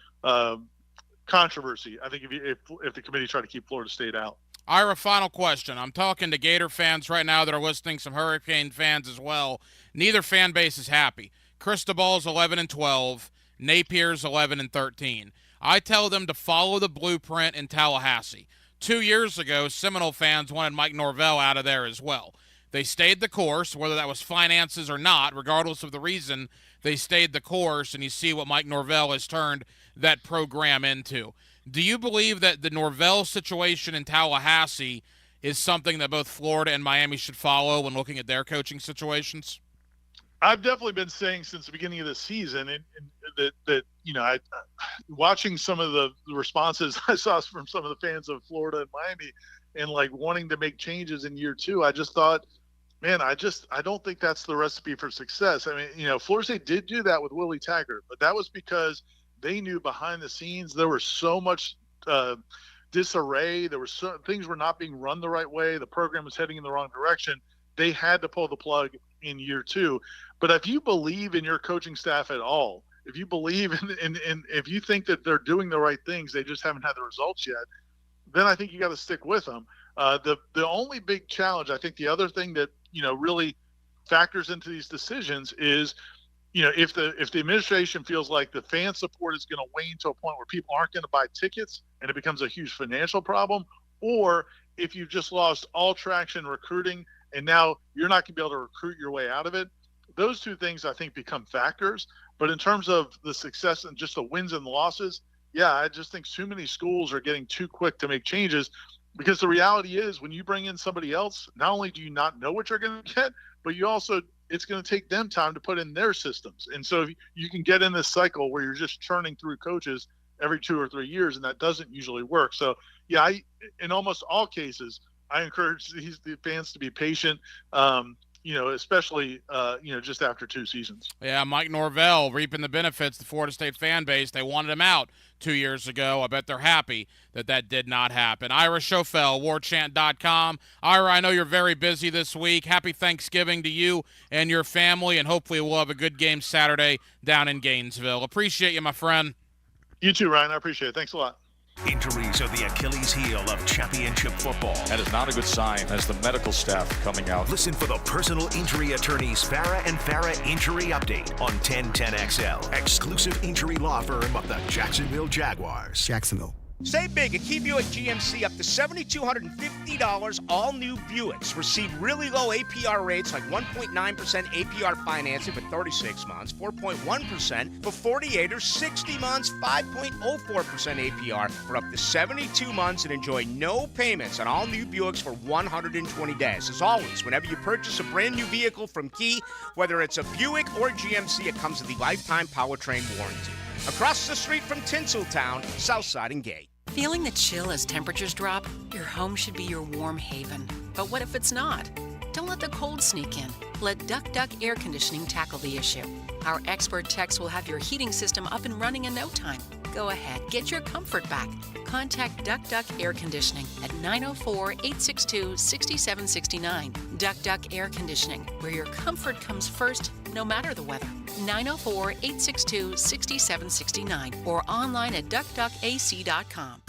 controversy. I think if the committee try to keep Florida State out. Ira, final question. I'm talking to Gator fans right now that are listening, some Hurricane fans as well. Neither fan base is happy. Cristobal's 11-12. Napier's 11-13. I tell them to follow the blueprint in Tallahassee. 2 years ago, Seminole fans wanted Mike Norvell out of there as well. They stayed the course, whether that was finances or not, regardless of the reason, they stayed the course, and you see what Mike Norvell has turned that program into. Do you believe that the Norvell situation in Tallahassee is something that both Florida and Miami should follow when looking at their coaching situations? I've definitely been saying since the beginning of the season that watching some of the responses I saw from some of the fans of Florida and Miami and like wanting to make changes in year 2, I just thought, man, I don't think that's the recipe for success. I mean, Florida State did do that with Willie Taggart, but that was because they knew behind the scenes there was so much disarray. There was things were not being run the right way. The program was heading in the wrong direction. They had to pull the plug in year 2. But if you believe in your coaching staff at all, if you believe in if you think that they're doing the right things, they just haven't had the results yet, then I think you got to stick with them. The only big challenge, I think the other thing that, really factors into these decisions is, if the administration feels like the fan support is going to wane to a point where people aren't going to buy tickets and it becomes a huge financial problem, or if you've just lost all traction recruiting and now you're not going to be able to recruit your way out of it, those 2 things I think become factors. But in terms of the success and just the wins and losses, yeah, I just think too many schools are getting too quick to make changes, because the reality is when you bring in somebody else, not only do you not know what you're going to get, but you also it's going to take them time to put in their systems. And so you can get in this cycle where you're just churning through coaches every 2 or 3 years, and that doesn't usually work. So, yeah, in almost all cases, I encourage the fans to be patient, especially, just after 2 seasons. Yeah, Mike Norvell reaping the benefits, the Florida State fan base. They wanted him out 2 years ago. I bet they're happy that did not happen. Ira Schoffel, warchant.com. Ira, I know you're very busy this week. Happy Thanksgiving to you and your family, and hopefully we'll have a good game Saturday down in Gainesville. Appreciate you, my friend. You too, Ryan. I appreciate it. Thanks a lot. Injuries are the Achilles heel of championship football. That is not a good sign as the medical staff coming out. Listen for the personal injury attorneys Farah and Farah Injury Update on 1010XL. Exclusive injury law firm of the Jacksonville Jaguars. Jacksonville. Save big at Key Buick GMC, up to $7,250, all new Buicks. Receive really low APR rates like 1.9% APR financing for 36 months, 4.1% for 48 or 60 months, 5.04% APR for up to 72 months, and enjoy no payments on all new Buicks for 120 days. As always, whenever you purchase a brand new vehicle from Key, whether it's a Buick or GMC, it comes with the lifetime powertrain warranty. Across the street from Tinseltown, Southside and Gate. Feeling the chill as temperatures drop? Your home should be your warm haven. But what if it's not? Don't let the cold sneak in. Let Duck Duck Air Conditioning tackle the issue. Our expert techs will have your heating system up and running in no time. Go ahead, get your comfort back. Contact Duck Duck Air Conditioning at 904-862-6769. Duck Duck Air Conditioning, where your comfort comes first, no matter the weather. 904-862-6769 or online at duckduckac.com.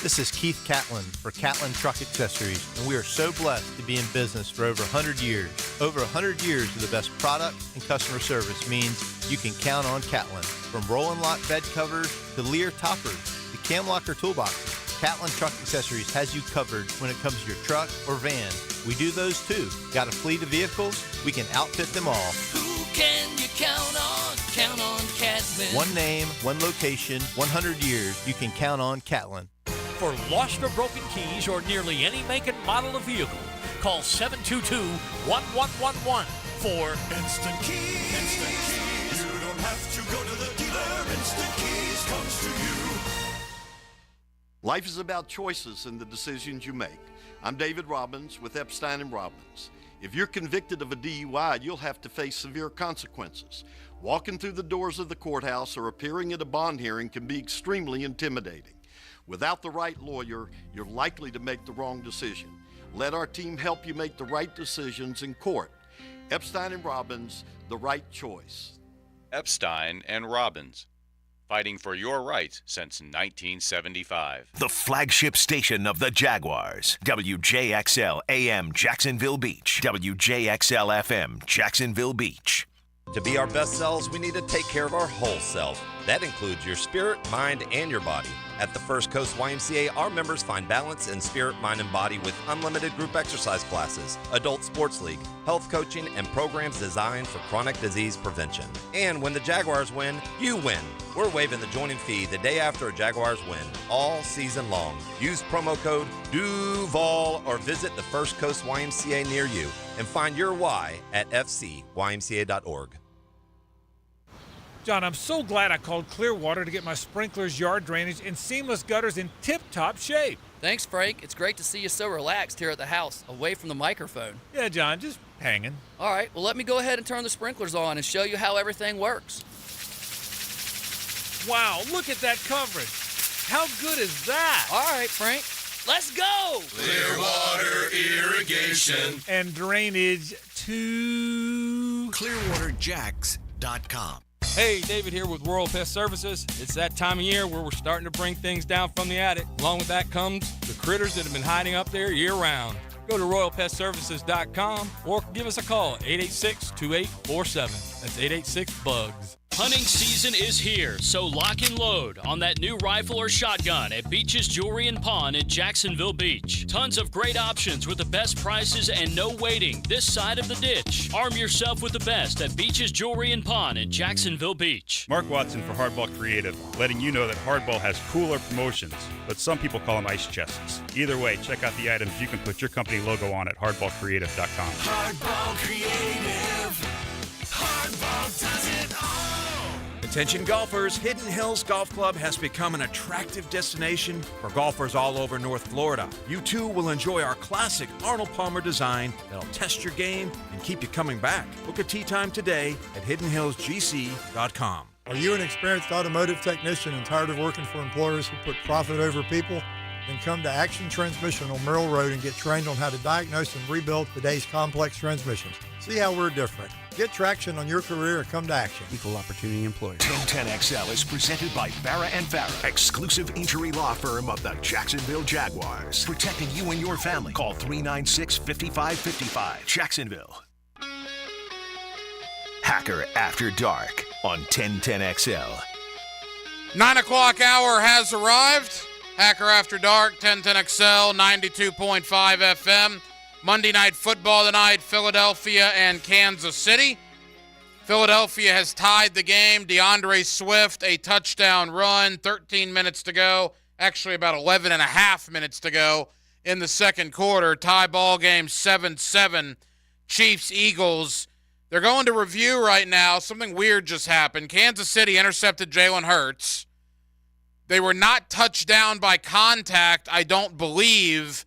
This is Keith Catlin for Catlin Truck Accessories, and we are so blessed to be in business for over 100 years. Over 100 years of the best product and customer service means you can count on Catlin. From roll and lock bed covers to Lear toppers to cam locker toolboxes, Catlin Truck Accessories has you covered when it comes to your truck or van. We do those too. Got a fleet of vehicles? We can outfit them all. Who can you count on? Count on Catlin. One name, one location, 100 years. You can count on Catlin. For lost or broken keys or nearly any make and model of vehicle, call 722-1111 for Instant Keys. Instant Keys. You don't have to go to the dealer. Instant Keys comes to you. Life is about choices and the decisions you make. I'm David Robbins with Epstein & Robbins. If you're convicted of a DUI, you'll have to face severe consequences. Walking through the doors of the courthouse or appearing at a bond hearing can be extremely intimidating. Without the right lawyer, you're likely to make the wrong decision. Let our team help you make the right decisions in court. Epstein & Robbins, the right choice. Epstein & Robbins, fighting for your rights since 1975. The flagship station of the Jaguars. WJXL AM Jacksonville Beach. WJXL FM Jacksonville Beach. To be our best selves, we need to take care of our whole self. That includes your spirit, mind, and your body. At the First Coast YMCA, our members find balance in spirit, mind, and body with unlimited group exercise classes, adult sports league, health coaching, and programs designed for chronic disease prevention. And when the Jaguars win, you win. We're waiving the joining fee the day after a Jaguars win, all season long. Use promo code DUVAL or visit the First Coast YMCA near you and find your why at fcymca.org. John, I'm so glad I called Clearwater to get my sprinklers, yard drainage, and seamless gutters in tip-top shape. Thanks, Frank. It's great to see you so relaxed here at the house, away from the microphone. Yeah, John, just hanging. All right, well, let me go ahead and turn the sprinklers on and show you how everything works. Wow, look at that coverage. How good is that? All right, Frank, let's go. Clearwater Irrigation And drainage to ClearwaterJacks.com. Hey, David here with Royal Pest Services. It's that time of year where we're starting to bring things down from the attic. Along with that comes the critters that have been hiding up there year-round. Go to RoyalPestServices.com or give us a call, 886-2847. That's 886-BUGS. Hunting season is here, so lock and load on that new rifle or shotgun at Beach's Jewelry and Pawn in Jacksonville Beach. Tons of great options with the best prices and no waiting this side of the ditch. Arm yourself with the best at Beach's Jewelry and Pawn in Jacksonville Beach. Mark Watson for Hardball Creative, letting you know that Hardball has cooler promotions, but some people call them ice chests. Either way, check out the items you can put your company logo on at hardballcreative.com. Hardball Creative. Hardball does it all. Attention golfers, Hidden Hills Golf Club has become an attractive destination for golfers all over North Florida. You too will enjoy our classic Arnold Palmer design that'll test your game and keep you coming back. Book a tee time today at hiddenhillsgc.com. Are you an experienced automotive technician and tired of working for employers who put profit over people? Then come to Action Transmission on Merrill Road and get trained on how to diagnose and rebuild today's complex transmissions. See how we're different. Get traction on your career and come to Action. Equal Opportunity Employer. 1010XL is presented by Farrah & Farrah, exclusive injury law firm of the Jacksonville Jaguars. Protecting you and your family. Call 396-5555. Jacksonville. Hacker After Dark on 1010XL. 9 o'clock hour has arrived. Hacker After Dark, 1010XL, 92.5 FM. Monday Night Football tonight, Philadelphia and Kansas City. Philadelphia has tied the game. DeAndre Swift, a touchdown run, 13 minutes to go. Actually, about 11 and a half minutes to go in the second quarter. Tie ball game 7-7. Chiefs-Eagles. They're going to review right now. Something weird just happened. Kansas City intercepted Jalen Hurts. They were not touched down by contact, I don't believe.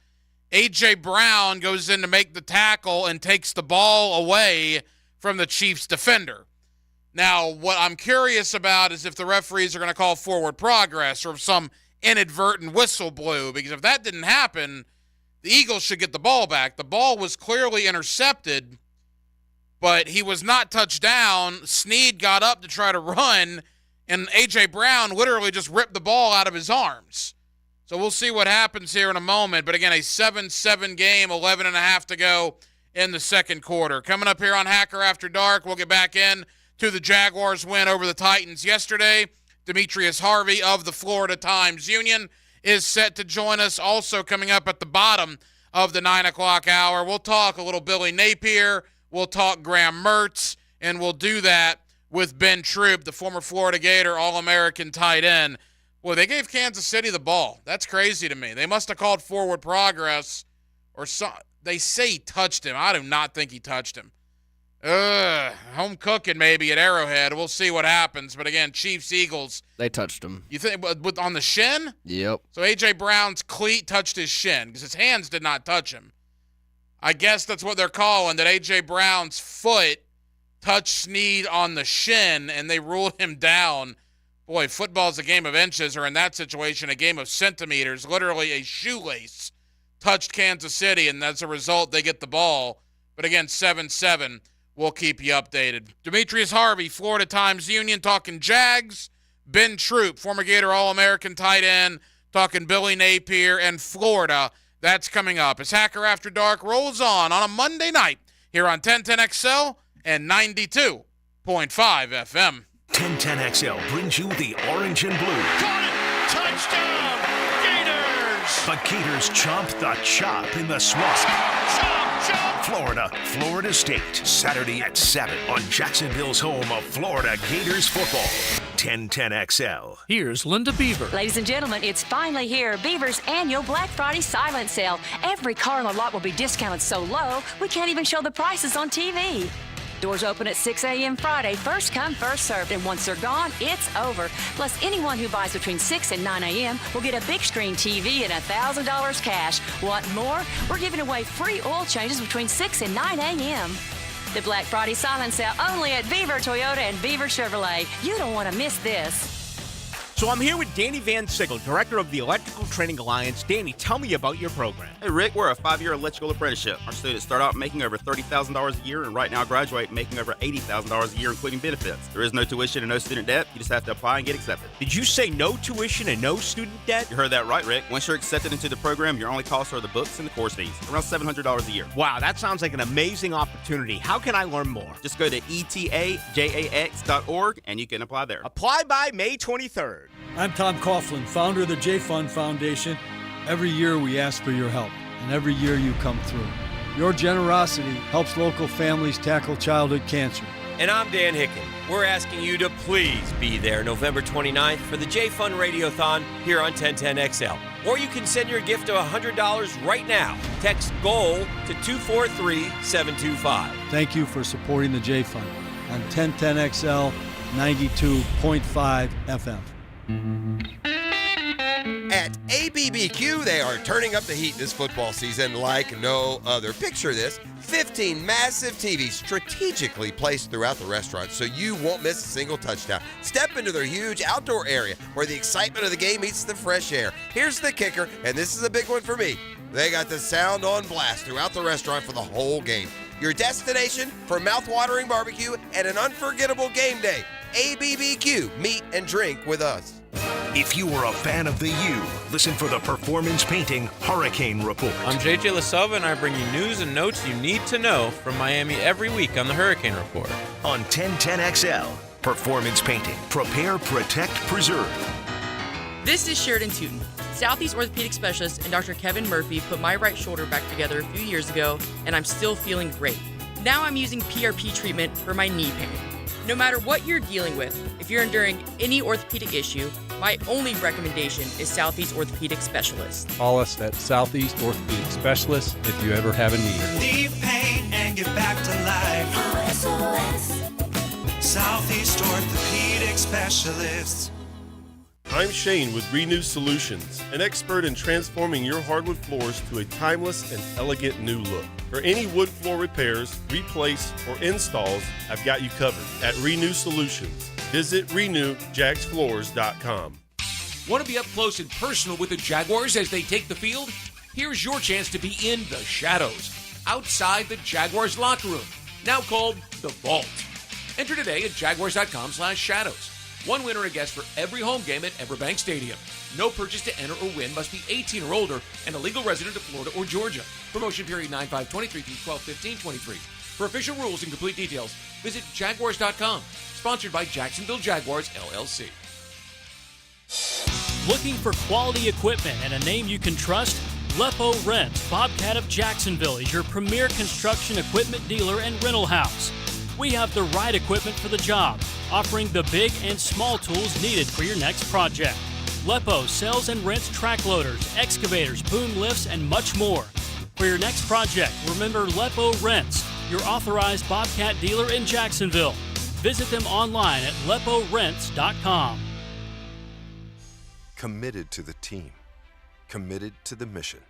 A.J. Brown goes in to make the tackle and takes the ball away from the Chiefs defender. Now, what I'm curious about is if the referees are going to call forward progress or if some inadvertent whistle blew, because if that didn't happen, the Eagles should get the ball back. The ball was clearly intercepted, but he was not touched down. Snead got up to try to run, and A.J. Brown literally just ripped the ball out of his arms. So we'll see what happens here in a moment. But again, a 7-7 game, 11.5 to go in the second quarter. Coming up here on Hacker After Dark, we'll get back in to the Jaguars' win over the Titans yesterday. Demetrius Harvey of the Florida Times-Union is set to join us. Also coming up at the bottom of the 9 o'clock hour, we'll talk a little Billy Napier, we'll talk Graham Mertz, and we'll do that with Ben Troop, the former Florida Gator All-American tight end. Boy, they gave Kansas City the ball. That's crazy to me. They must have called forward progress or something. They say he touched him. I do not think he touched him. Home cooking maybe at Arrowhead. We'll see what happens. But again, Chiefs-Eagles. They touched him. You think on the shin? Yep. So A.J. Brown's cleat touched his shin because his hands did not touch him. I guess that's what they're calling, that A.J. Brown's foot touched Snead on the shin, and they ruled him down. Boy, football's a game of inches, or in that situation, a game of centimeters. Literally a shoelace touched Kansas City, and as a result, they get the ball. But again, 7-7. We'll keep you updated. Demetrius Harvey, Florida Times-Union, talking Jags. Ben Troop, former Gator All-American tight end, talking Billy Napier and Florida. That's coming up as Hacker After Dark rolls on a Monday night here on 1010XL and 92.5 FM. 1010XL brings you the orange and blue. Caught it! Touchdown! Gators! The Gators chomp the chop in the swamp. Florida State, Saturday at 7 on Jacksonville's home of Florida Gators football. 1010XL. Here's Linda Beaver. Ladies and gentlemen, it's finally here. Beaver's annual Black Friday silent sale. Every car on the lot will be discounted so low, we can't even show the prices on TV. Doors open at 6 a.m. Friday. First come, first served. And once they're gone, it's over. Plus, anyone who buys between 6 and 9 a.m. will get a big screen TV and $1,000 cash. Want more? We're giving away free oil changes between 6 and 9 a.m. The Black Friday silent sale only at Beaver Toyota and Beaver Chevrolet. You don't want to miss this. So I'm here with Danny Van Sickle, Director of the Electrical Training Alliance. Danny, tell me about your program. Hey, Rick, we're a 5-year electrical apprenticeship. Our students start out making over $30,000 a year and right now graduate making over $80,000 a year, including benefits. There is no tuition and no student debt. You just have to apply and get accepted. Did you say no tuition and no student debt? You heard that right, Rick. Once you're accepted into the program, your only costs are the books and the course fees, around $700 a year. Wow, that sounds like an amazing opportunity. How can I learn more? Just go to etajax.org and you can apply there. Apply by May 23rd. I'm Tom Coughlin, founder of the J-Fund Foundation. Every year we ask for your help, and every year you come through. Your generosity helps local families tackle childhood cancer. And I'm Dan Hicken. We're asking you to please be there November 29th for the J-Fund Radiothon here on 1010XL. Or you can send your gift of $100 right now. Text GOAL to 243-725. Thank you for supporting the J-Fund on 1010XL 92.5 FM. At ABBQ, they are turning up the heat this football season like no other. Picture this, 15 massive TVs strategically placed throughout the restaurant so you won't miss a single touchdown. Step into their huge outdoor area where the excitement of the game meets the fresh air. Here's the kicker, and this is a big one for me. They got the sound on blast throughout the restaurant for the whole game. Your destination for mouth-watering barbecue and an unforgettable game day. ABBQ, meet and drink with us. If you are a fan of the U, listen for the Performance Painting Hurricane Report. I'm JJ LaSelva, and I bring you news and notes you need to know from Miami every week on the Hurricane Report. On 1010XL, Performance Painting. Prepare, protect, preserve. This is Sheridan Tootin, Southeast Orthopedic Specialist, and Dr. Kevin Murphy put my right shoulder back together a few years ago, and I'm still feeling great. Now I'm using PRP treatment for my knee pain. No matter what you're dealing with, if you're enduring any orthopedic issue, my only recommendation is Southeast Orthopedic Specialist. Call us at Southeast Orthopedic Specialist if you ever have a need. Leave pain and get back to life. SOS. Southeast Orthopedic Specialists. I'm Shane with Renew Solutions, an expert in transforming your hardwood floors to a timeless and elegant new look. For any wood floor repairs, replace, or installs, I've got you covered at Renew Solutions. Visit renewjagsfloors.com. Want to be up close and personal with the Jaguars as they take the field? Here's your chance to be in the shadows, outside the Jaguars locker room, now called the Vault. Enter today at jaguars.com/shadows. One winner and a guest for every home game at Everbank Stadium. No purchase to enter or win, must be 18 or older and a legal resident of Florida or Georgia. Promotion period 9/5/23 through 12/15/23. For official rules and complete details, visit jaguars.com. Sponsored by Jacksonville Jaguars, LLC. Looking for quality equipment and a name you can trust? Lepo Rents, Bobcat of Jacksonville, is your premier construction equipment dealer and rental house. We have the right equipment for the job, offering the big and small tools needed for your next project. Lepo sells and rents track loaders, excavators, boom lifts, and much more. For your next project, remember Lepo Rents, your authorized Bobcat dealer in Jacksonville. Visit them online at leporents.com. Committed to the team. Committed to the mission.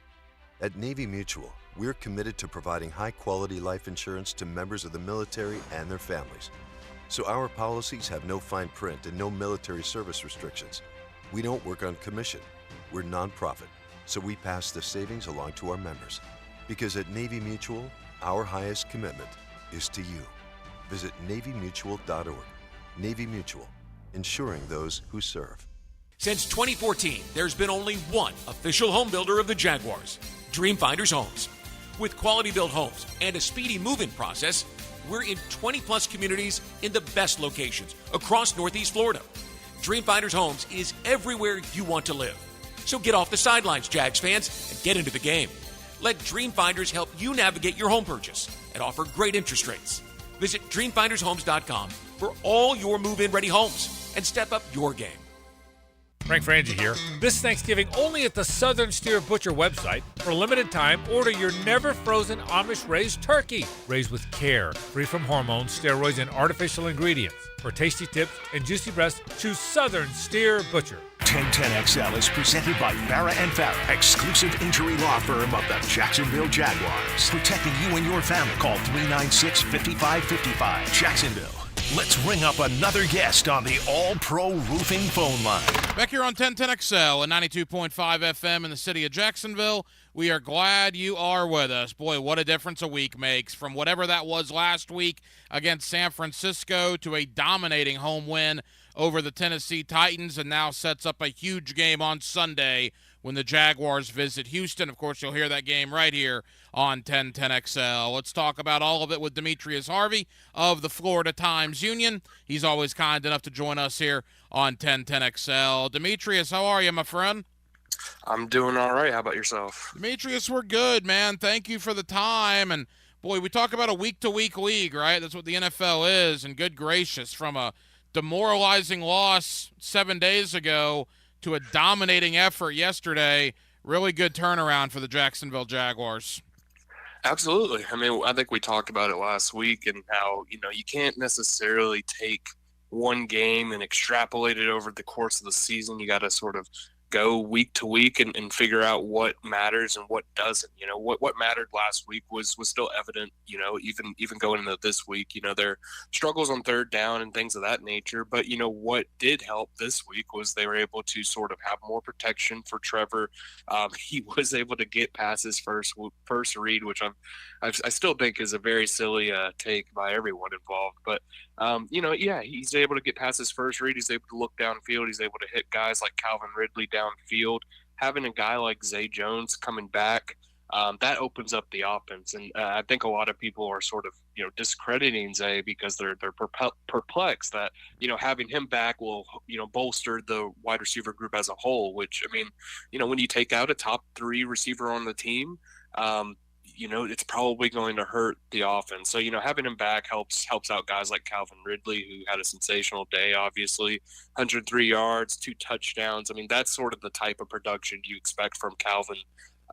At Navy Mutual, we're committed to providing high-quality life insurance to members of the military and their families. So our policies have no fine print and no military service restrictions. We don't work on commission. We're nonprofit, so we pass the savings along to our members. Because at Navy Mutual, our highest commitment is to you. Visit NavyMutual.org. Navy Mutual, insuring those who serve. Since 2014, there's been only one official home builder of the Jaguars, Dreamfinders Homes. With quality-built homes and a speedy move-in process, we're in 20-plus communities in the best locations across Northeast Florida. Dreamfinders Homes is everywhere you want to live. So get off the sidelines, Jags fans, and get into the game. Let Dreamfinders help you navigate your home purchase and offer great interest rates. Visit DreamfindersHomes.com for all your move-in ready homes and step up your game. Frank Frangie here. This Thanksgiving, only at the Southern Steer Butcher website. For a limited time, order your never-frozen Amish-raised turkey. Raised with care, free from hormones, steroids, and artificial ingredients. For tasty tips and juicy breasts, choose Southern Steer Butcher. 1010XL is presented by Farah and Farah, exclusive injury law firm of the Jacksonville Jaguars. Protecting you and your family. Call 396-5555. Jacksonville. Let's ring up another guest on the All-Pro Roofing phone line. Back here on 1010XL and 92.5 FM in the city of Jacksonville. We are glad you are with us. Boy, what a difference a week makes. From whatever that was last week against San Francisco to a dominating home win over the Tennessee Titans, and now sets up a huge game on Sunday when the Jaguars visit Houston. Of course, you'll hear that game right here on 1010XL. Let's talk about all of it with Demetrius Harvey of the Florida Times-Union. He's always kind enough to join us here on 1010XL. Demetrius, how are you, my friend? I'm doing all right. How about yourself? Demetrius, we're good, man. Thank you for the time. And, boy, we talk about a week-to-week league, right? That's what the NFL is. And good gracious, from a demoralizing loss 7 days ago to a dominating effort yesterday, really good turnaround for the Jacksonville Jaguars. Absolutely. I mean, I think we talked about it last week and how, you can't necessarily take one game and extrapolate it over the course of the season. You got to sort of go week to week and figure out what matters and what doesn't. What mattered last week was still evident, even going into this week, their struggles on third down and things of that nature. But, what did help this week was they were able to sort of have more protection for Trevor. He was able to get past his first read, which I still think is a very silly take by everyone involved. But, he's able to get past his first read. He's able to look downfield. He's able to hit guys like Calvin Ridley downfield. Having a guy like Zay Jones coming back, that opens up the offense. And I think a lot of people are sort of, discrediting Zay because they're perplexed that, having him back will, bolster the wide receiver group as a whole, which, I mean, when you take out a top 3 receiver on the team, it's probably going to hurt the offense. So, having him back helps out guys like Calvin Ridley, who had a sensational day, obviously. 103 yards, 2 touchdowns. I mean, that's sort of the type of production you expect from Calvin.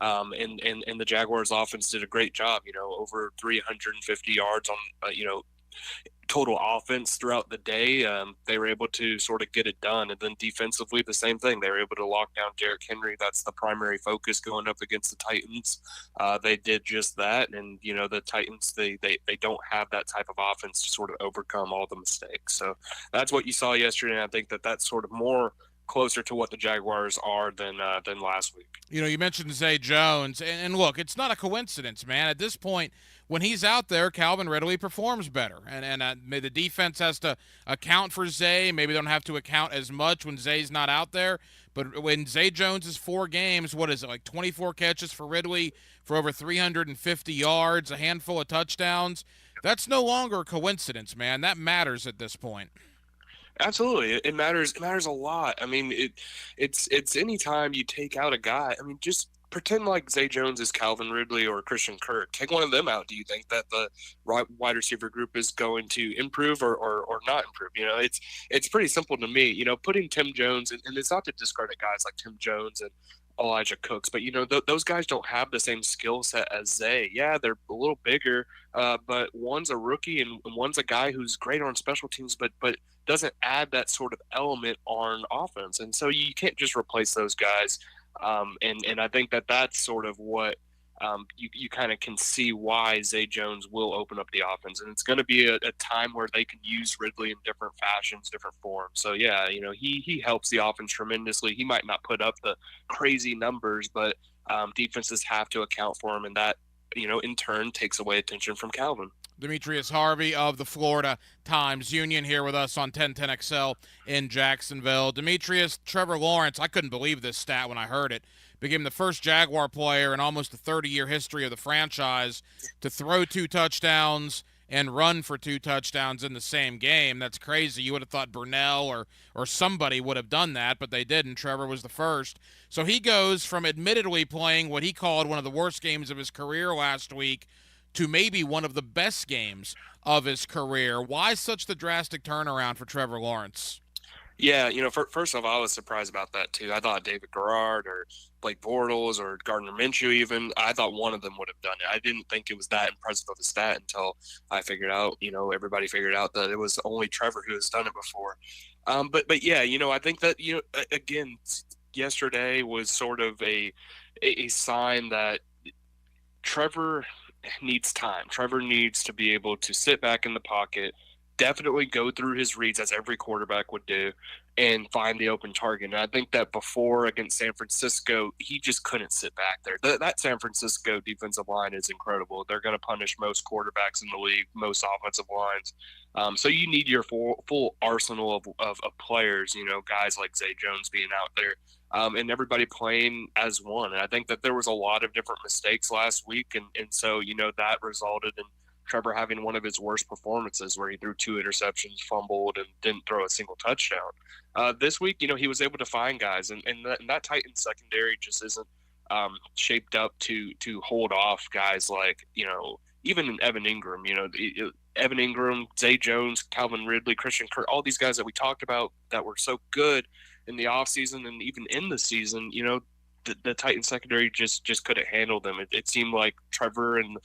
And the Jaguars offense did a great job, over 350 yards on, total offense throughout the day, they were able to sort of get it done. And then defensively, the same thing. They were able to lock down Derrick Henry. That's the primary focus going up against the Titans. They did just that. And, the Titans, they don't have that type of offense to sort of overcome all the mistakes. So that's what you saw yesterday. And I think that that's sort of more closer to what the Jaguars are than last week. You mentioned Zay Jones, and look, it's not a coincidence, man. At this point, when he's out there, Calvin Ridley performs better, and the defense has to account for Zay. Maybe they don't have to account as much when Zay's not out there, but when Zay Jones is 4 games, what is it, like 24 catches for Ridley for over 350 yards, a handful of touchdowns? That's no longer a coincidence, man. That matters at this point. Absolutely. It matters. It matters a lot. I mean, it's any time you take out a guy, I mean, just pretend like Zay Jones is Calvin Ridley or Christian Kirk. Take one of them out. Do you think that the wide receiver group is going to improve or not improve? It's pretty simple to me. Putting Tim Jones, and it's not to discredit guys like Tim Jones and Elijah Cooks, but those guys don't have the same skill set as Zay. Yeah, they're a little bigger, but one's a rookie and one's a guy who's great on special teams, but doesn't add that sort of element on offense. And so you can't just replace those guys. And I think that that's sort of what you kind of can see why Zay Jones will open up the offense. And it's going to be a time where they can use Ridley in different fashions, different forms. So, yeah, he helps the offense tremendously. He might not put up the crazy numbers, but defenses have to account for him. And that, in turn takes away attention from Calvin. Demetrius Harvey of the Florida Times-Union here with us on 1010XL in Jacksonville. Demetrius, Trevor Lawrence, I couldn't believe this stat when I heard it, became the first Jaguar player in almost the 30-year history of the franchise to throw 2 touchdowns and run for 2 touchdowns in the same game. That's crazy. You would have thought Burnell or somebody would have done that, but they didn't. Trevor was the first. So he goes from admittedly playing what he called one of the worst games of his career last week to maybe one of the best games of his career. Why such the drastic turnaround for Trevor Lawrence? Yeah, first off, I was surprised about that too. I thought David Garrard or Blake Bortles or Gardner Minshew even, I thought one of them would have done it. I didn't think it was that impressive of a stat until I figured out, everybody figured out that it was only Trevor who has done it before. But yeah, I think that, again, yesterday was sort of a sign that Trevor needs time. Trevor needs to be able to sit back in the pocket, definitely go through his reads as every quarterback would do, and find the open target. And I think that before against San Francisco, he just couldn't sit back there. That San Francisco defensive line is incredible. They're going to punish most quarterbacks in the league, most offensive lines. So you need your full arsenal of players, guys like Zay Jones being out there. And everybody playing as one. And I think that there was a lot of different mistakes last week. And so, that resulted in Trevor having one of his worst performances where he threw 2 interceptions, fumbled, and didn't throw a single touchdown. This week, he was able to find guys. And that Titans secondary just isn't shaped up to hold off guys like, even Evan Ingram, Evan Ingram, Zay Jones, Calvin Ridley, Christian Kirk, all these guys that we talked about that were so good in the offseason and even in the season, the Titans secondary just couldn't handle them. It seemed like Trevor and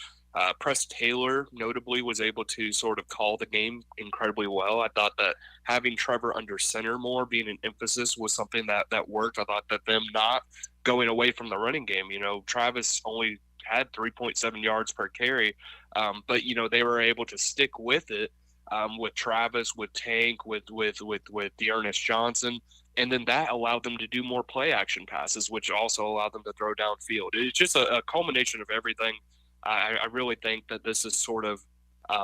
Press Taylor notably was able to sort of call the game incredibly well. I thought that having Trevor under center more, being an emphasis, was something that worked. I thought that them not going away from the running game, Travis only had 3.7 yards per carry, but they were able to stick with it with Travis, with Tank, with D'Ernest Johnson. And then that allowed them to do more play action passes, which also allowed them to throw downfield. It's just a culmination of everything. I really think that this is sort of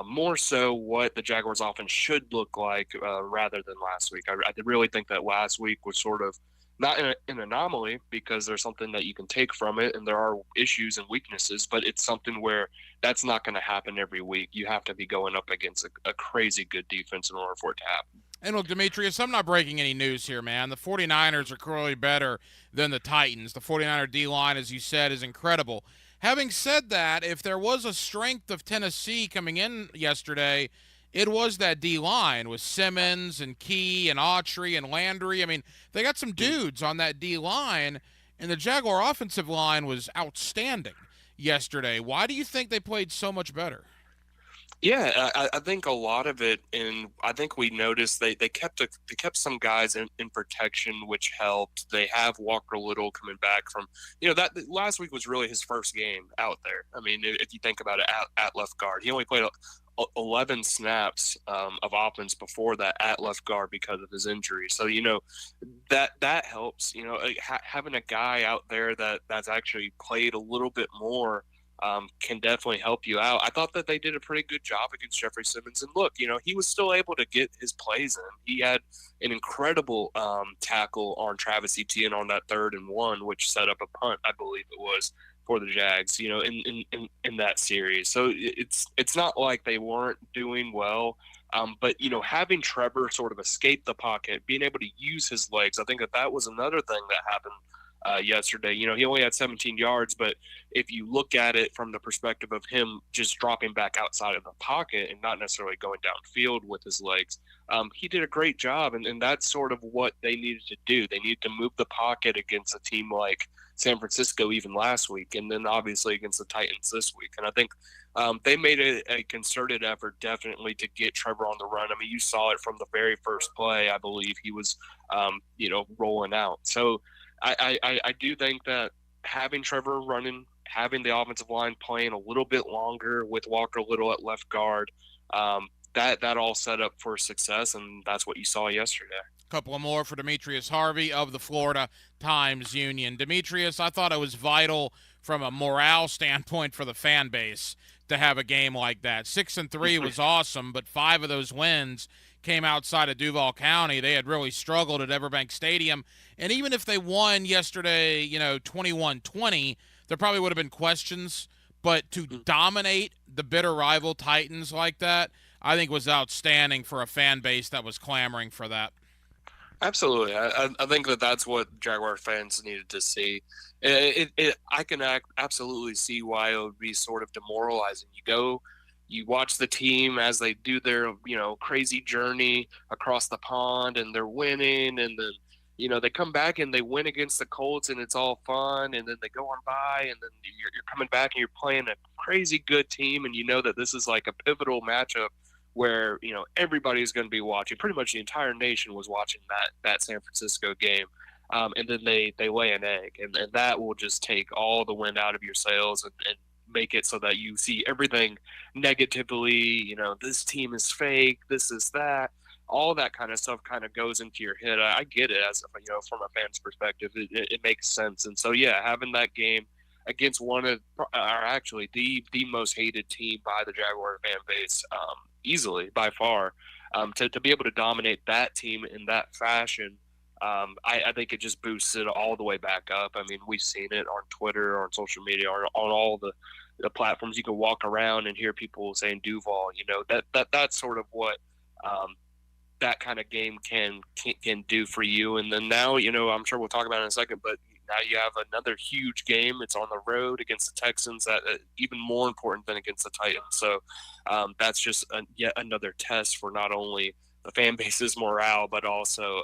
more so what the Jaguars offense should look like rather than last week. I really think that last week was sort of not an anomaly because there's something that you can take from it and there are issues and weaknesses, but it's something where that's not going to happen every week. You have to be going up against a crazy good defense in order for it to happen. And look, Demetrius, I'm not breaking any news here, man. The 49ers are clearly better than the Titans. The 49er D-line, as you said, is incredible. Having said that, if there was a strength of Tennessee coming in yesterday, it was that D-line with Simmons and Key and Autry and Landry. I mean, they got some dudes on that D-line, and the Jaguar offensive line was outstanding yesterday. Why do you think they played so much better? Yeah, I think a lot of it, and I think we noticed they kept some guys in protection, which helped. They have Walker Little coming back from, that last week was really his first game out there. I mean, if you think about it, at left guard, he only played 11 snaps of offense before that at left guard because of his injury. So that helps. Having a guy out there that's actually played a little bit more. Can definitely help you out. I thought that they did a pretty good job against Jeffrey Simmons. And look, he was still able to get his plays in. He had an incredible tackle on Travis Etienne on that 3rd and 1, which set up a punt, I believe it was, for the Jags, in that series. So it's not like they weren't doing well. But, having Trevor sort of escape the pocket, being able to use his legs, I think that was another thing that happened yesterday. He only had 17 yards, but if you look at it from the perspective of him just dropping back outside of the pocket and not necessarily going downfield with his legs, he did a great job. And that's sort of what they needed to do. They needed to move the pocket against a team like San Francisco even last week, and then obviously against the Titans this week. And I think they made a concerted effort definitely to get Trevor on the run. I mean, you saw it from the very first play. I believe he was, rolling out. So I do think that having Trevor running, having the offensive line playing a little bit longer with Walker Little at left guard, that all set up for success, and that's what you saw yesterday. Couple of more for Demetrius Harvey of the Florida Times-Union. Demetrius, I thought it was vital from a morale standpoint for the fan base to have a game like that. 6-3 was awesome, but 5 of those wins came outside of Duval County. They had really struggled at Everbank Stadium. And even if they won yesterday, 21-20, there probably would have been questions. But to dominate the bitter rival Titans like that, I think was outstanding for a fan base that was clamoring for that. Absolutely. I think that's what Jaguar fans needed to see. I can absolutely see why it would be sort of demoralizing. You watch the team as they do their, crazy journey across the pond, and they're winning, and then, they come back and they win against the Colts, and it's all fun, and then they go on by, and then you're coming back and you're playing a crazy good team, and you know that this is like a pivotal matchup where, everybody's going to be watching. Pretty much the entire nation was watching that San Francisco game. And then they lay an egg, and that will just take all the wind out of your sails and make it so that you see everything negatively. This team is fake, this is that. All that kind of stuff kind of goes into your head. I get it as from a fan's perspective, it makes sense. And so, yeah, having that game against one of, or actually the most hated team by the Jaguar fan base, easily by far, to be able to dominate that team in that fashion, I think it just boosts it all the way back up. I mean, we've seen it on Twitter or on social media or on all the platforms. You can walk around and hear people saying Duval. That's sort of what that kind of game can do for you. And then now, I'm sure we'll talk about it in a second, but now you have another huge game. It's on the road against the Texans, that even more important than against the Titans. So that's just yet another test for not only the fan base's morale, but also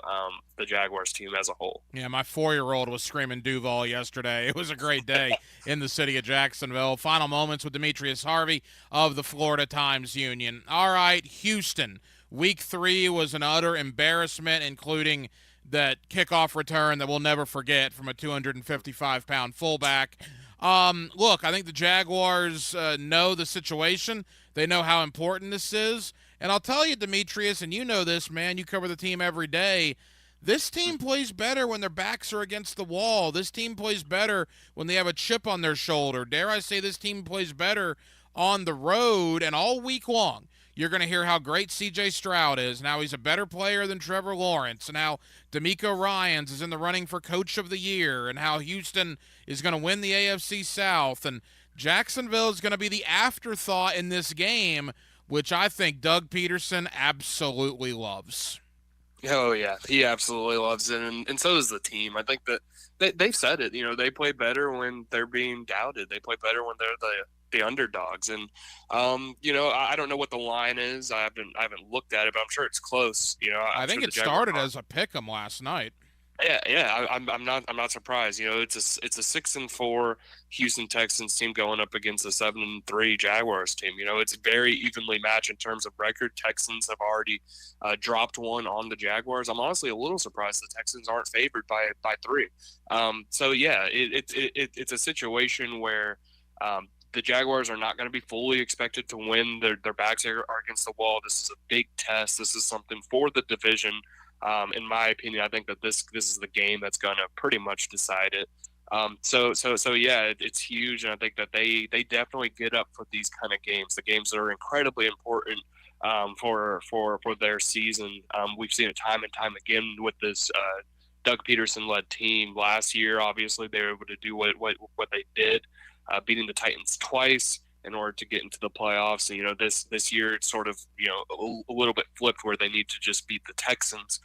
the Jaguars team as a whole. Yeah, my 4-year-old was screaming Duval yesterday. It was a great day in the city of Jacksonville. Final moments with Demetrius Harvey of the Florida Times-Union. All right, Houston. Week 3 was an utter embarrassment, including that kickoff return that we'll never forget from a 255-pound fullback. Look, I think the Jaguars know the situation. They know how important this is. And I'll tell you, Demetrius, and you know this, man, you cover the team every day, this team plays better when their backs are against the wall. This team plays better when they have a chip on their shoulder. Dare I say this team plays better on the road, and all week long. You're going to hear how great C.J. Stroud is. Now he's a better player than Trevor Lawrence. Now D'Amico Ryans is in the running for Coach of the Year, and how Houston is going to win the AFC South. And Jacksonville is going to be the afterthought in this game, which I think Doug Peterson absolutely loves. Oh, yeah, he absolutely loves it, and so does the team. I think that they've said it. They play better when they're being doubted. They play better when they're the underdogs. And I don't know what the line is. I haven't looked at it, but I'm sure it's close. I think it started as a pick 'em last night. Yeah. I'm not surprised. It's a 6-4 Houston Texans team going up against a 7-3 Jaguars team. It's very evenly matched in terms of record. Texans have already dropped one on the Jaguars. I'm honestly a little surprised the Texans aren't favored by 3. So yeah, it's a situation where the Jaguars are not going to be fully expected to win. Their backs are against the wall. This is a big test. This is something for the division. In my opinion, I think that this is the game that's going to pretty much decide it. So yeah, it's huge, and I think that they definitely get up for these kind of games. The games that are incredibly important for their season. We've seen it time and time again with this Doug Peterson-led team. Last year, obviously, they were able to do what they did, beating the Titans twice in order to get into the playoffs. And, this year it's sort of, a little bit flipped where they need to just beat the Texans,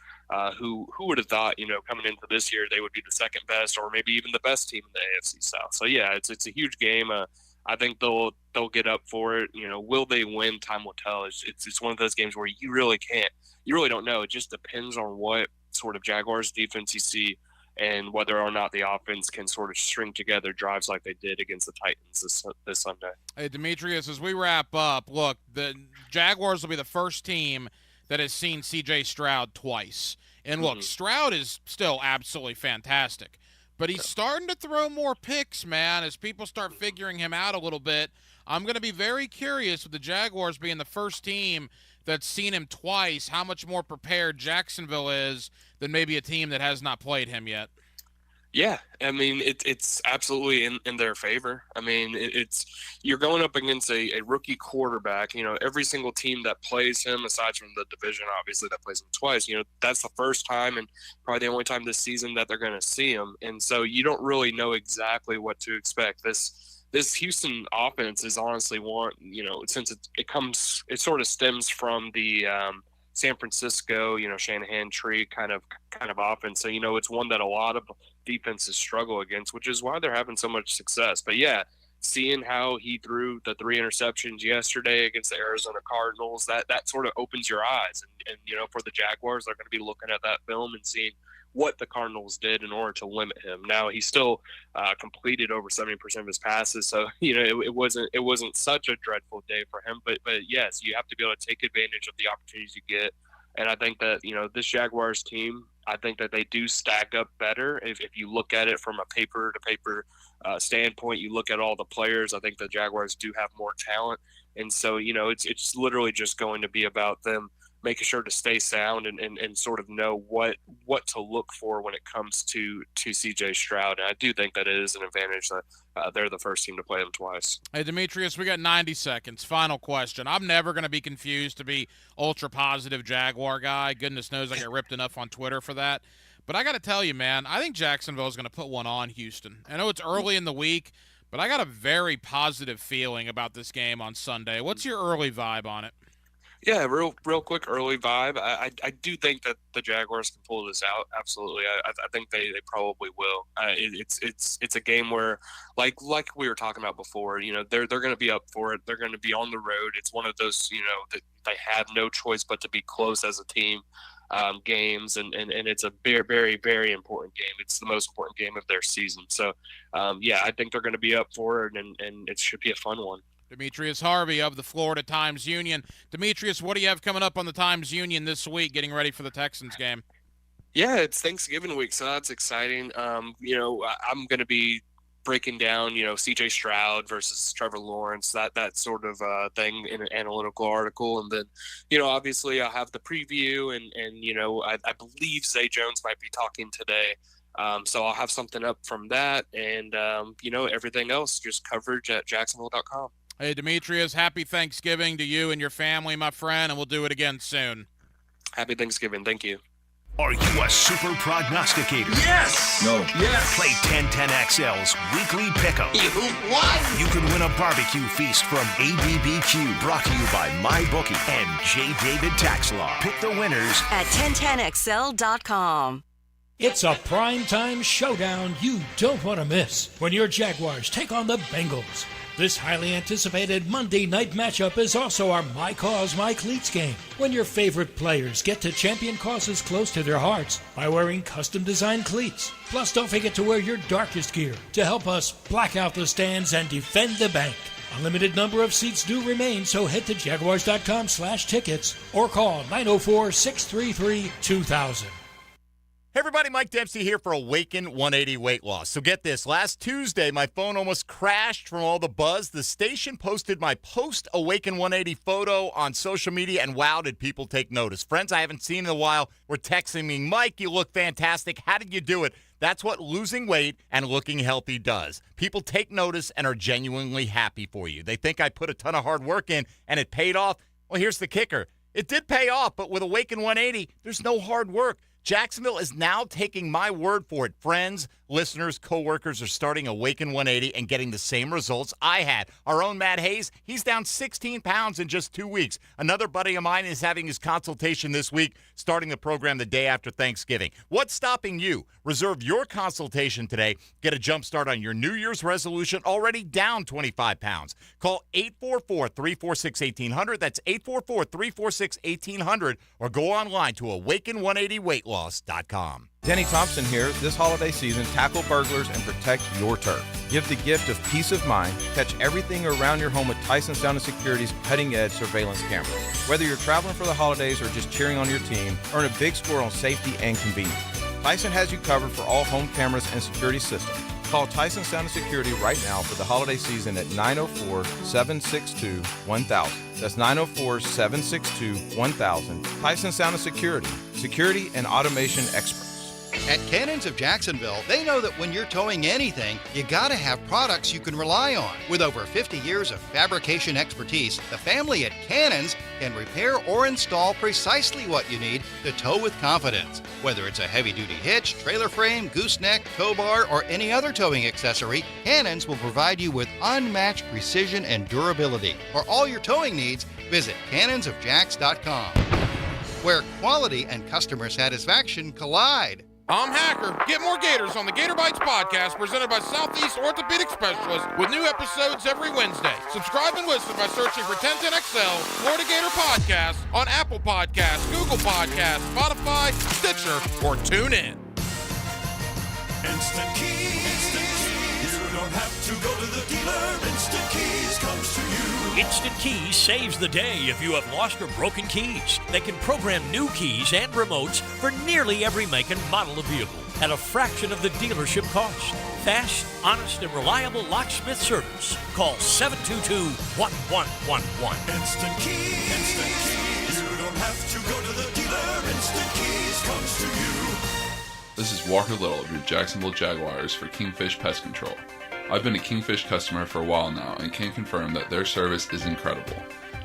who would have thought, coming into this year, they would be the second best or maybe even the best team in the AFC South. So yeah, it's a huge game. I think they'll get up for it. Will they win? Time will tell. It's one of those games where you really don't know. It just depends on what sort of Jaguars defense you see, and whether or not the offense can sort of string together drives like they did against the Titans this Sunday. Hey, Demetrius, as we wrap up, look, the Jaguars will be the first team that has seen C.J. Stroud twice. And look, Stroud is still absolutely fantastic, but he's starting to throw more picks, man, as people start figuring him out a little bit. I'm going to be very curious with the Jaguars being the first team that's seen him twice, how much more prepared Jacksonville is than maybe a team that has not played him yet. Yeah, I mean, it's absolutely in their favor. I mean, you're going up against a rookie quarterback. Every single team that plays him, aside from the division, obviously, that plays him twice, that's the first time and probably the only time this season that they're going to see him. And so you don't really know exactly what to expect. This Houston offense is honestly since it sort of stems from the San Francisco, Shanahan tree kind of offense. So, it's one that a lot of defenses struggle against, which is why they're having so much success. But yeah, seeing how he threw the 3 interceptions yesterday against the Arizona Cardinals, that sort of opens your eyes. And for the Jaguars, they're going to be looking at that film and seeing what the Cardinals did in order to limit him. Now, he still completed over 70% of his passes, so it wasn't such a dreadful day for him. But yes, you have to be able to take advantage of the opportunities you get. And I think that this Jaguars team, I think that they do stack up better if you look at it from a paper to paper standpoint. You look at all the players. I think the Jaguars do have more talent, and so it's literally just going to be about them making sure to stay sound and sort of know what to look for when it comes to C.J. Stroud. And I do think that it is an advantage that they're the first team to play them twice. Hey, Demetrius, we got 90 seconds. Final question. I'm never going to be confused to be ultra-positive Jaguar guy. Goodness knows I get ripped enough on Twitter for that. But I got to tell you, man, I think Jacksonville is going to put one on Houston. I know it's early in the week, but I got a very positive feeling about this game on Sunday. What's your early vibe on it? Yeah, real quick early vibe. I do think that the Jaguars can pull this out. Absolutely, I think they probably will. It's a game where, like we were talking about before, they're going to be up for it. They're going to be on the road. It's one of those that they have no choice but to be close as a team games, and it's a very, very, very important game. It's the most important game of their season. So yeah, I think they're going to be up for it, and it should be a fun one. Demetrius Harvey of the Florida Times-Union. Demetrius, what do you have coming up on the Times-Union this week, getting ready for the Texans game? Yeah, it's Thanksgiving week, so that's exciting. I'm going to be breaking down, C.J. Stroud versus Trevor Lawrence, that sort of thing in an analytical article. And then, obviously I'll have the preview, and I believe Zay Jones might be talking today. So I'll have something up from that, and, everything else, just coverage at jacksonville.com. Hey, Demetrius, happy Thanksgiving to you and your family, my friend, and we'll do it again soon. Happy Thanksgiving. Thank you. Are you a super prognosticator? Yes! No. Yes! Play 1010XL's weekly pickup. You won! You can win a barbecue feast from ABBQ, brought to you by MyBookie and J. David Tax Law. Pick the winners at 1010XL.com. It's a primetime showdown you don't want to miss when your Jaguars take on the Bengals. This highly anticipated Monday night matchup is also our My Cause, My Cleats game, when your favorite players get to champion causes close to their hearts by wearing custom-designed cleats. Plus, don't forget to wear your darkest gear to help us black out the stands and defend the bank. A limited number of seats do remain, so head to jaguars.com/tickets or call 904-633-2000. Hey everybody, Mike Dempsey here for Awaken 180 Weight Loss. So get this, last Tuesday my phone almost crashed from all the buzz. The station posted my post-Awaken 180 photo on social media, and wow, did people take notice. Friends I haven't seen in a while were texting me, Mike, you look fantastic. How did you do it? That's what losing weight and looking healthy does. People take notice and are genuinely happy for you. They think I put a ton of hard work in and it paid off. Well, here's the kicker. It did pay off, but with Awaken 180, there's no hard work. Jacksonville is now taking my word for it. Friends, listeners, coworkers are starting Awaken 180 and getting the same results I had. Our own Matt Hayes, he's down 16 pounds in just 2 weeks. Another buddy of mine is having his consultation this week, starting the program the day after Thanksgiving. What's stopping you? Reserve your consultation today. Get a jump start on your New Year's resolution, already down 25 pounds. Call 844-346-1800. That's 844-346-1800. Or go online to Awaken180weightloss.com. Denny Thompson here. This holiday season, tackle burglars and protect your turf. Give the gift of peace of mind. Catch everything around your home with Tyson Sound & Security's cutting-edge surveillance cameras. Whether you're traveling for the holidays or just cheering on your team, earn a big score on safety and convenience. Tyson has you covered for all home cameras and security systems. Call Tyson Sound & Security right now for the holiday season at 904-762-1000. That's 904-762-1000. Tyson Sound & Security. Security and automation experts. At Cannons of Jacksonville, they know that when you're towing anything, you gotta have products you can rely on. With over 50 years of fabrication expertise, the family at Cannons can repair or install precisely what you need to tow with confidence. Whether it's a heavy-duty hitch, trailer frame, gooseneck, tow bar, or any other towing accessory, Cannons will provide you with unmatched precision and durability. For all your towing needs, visit cannonsofjacks.com, where quality and customer satisfaction collide. I'm Hacker. Get more Gators on the Gator Bites podcast presented by Southeast Orthopedic Specialists with new episodes every Wednesday. Subscribe and listen by searching for 1010XL Florida Gator Podcast on Apple Podcasts, Google Podcasts, Spotify, Stitcher, or TuneIn. Instant Keys. You don't have to go to the dealer. Instant Keys comes to you. Instant Keys saves the day if you have lost or broken keys. They can program new keys and remotes for nearly every make and model of vehicle at a fraction of the dealership cost. Fast, honest, and reliable locksmith service. Call 722-1111. Instant Keys. Instant Keys. You don't have to go to the dealer. Instant Keys comes to you. This is Walker Little of your Jacksonville Jaguars for Kingfish Pest Control. I've been a Kingfish customer for a while now and can confirm that their service is incredible.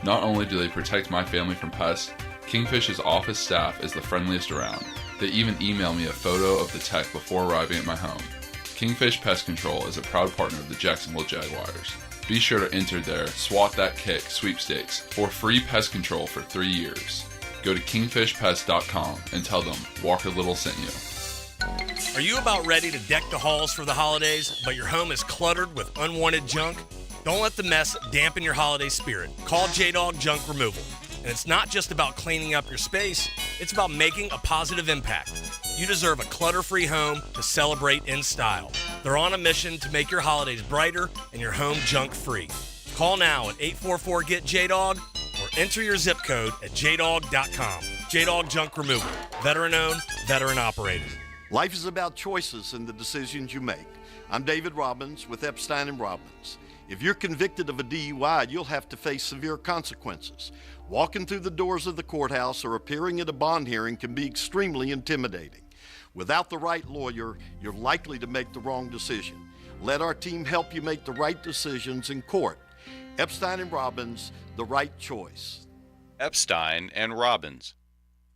Not only do they protect my family from pests, Kingfish's office staff is the friendliest around. They even email me a photo of the tech before arriving at my home. Kingfish Pest Control is a proud partner of the Jacksonville Jaguars. Be sure to enter their Swat That Kick sweepstakes for free pest control for 3 years. Go to kingfishpest.com and tell them Walker Little sent you. Are you about ready to deck the halls for the holidays, but your home is cluttered with unwanted junk? Don't let the mess dampen your holiday spirit. Call J-Dog Junk Removal. And it's not just about cleaning up your space, it's about making a positive impact. You deserve a clutter-free home to celebrate in style. They're on a mission to make your holidays brighter and your home junk-free. Call now at 844-GET-JDOG or enter your zip code at jdog.com. J-Dog Junk Removal. Veteran-owned, veteran-operated. Life is about choices and the decisions you make. I'm David Robbins with Epstein & Robbins. If you're convicted of a DUI, you'll have to face severe consequences. Walking through the doors of the courthouse or appearing at a bond hearing can be extremely intimidating. Without the right lawyer, you're likely to make the wrong decision. Let our team help you make the right decisions in court. Epstein & Robbins, the right choice. Epstein & Robbins,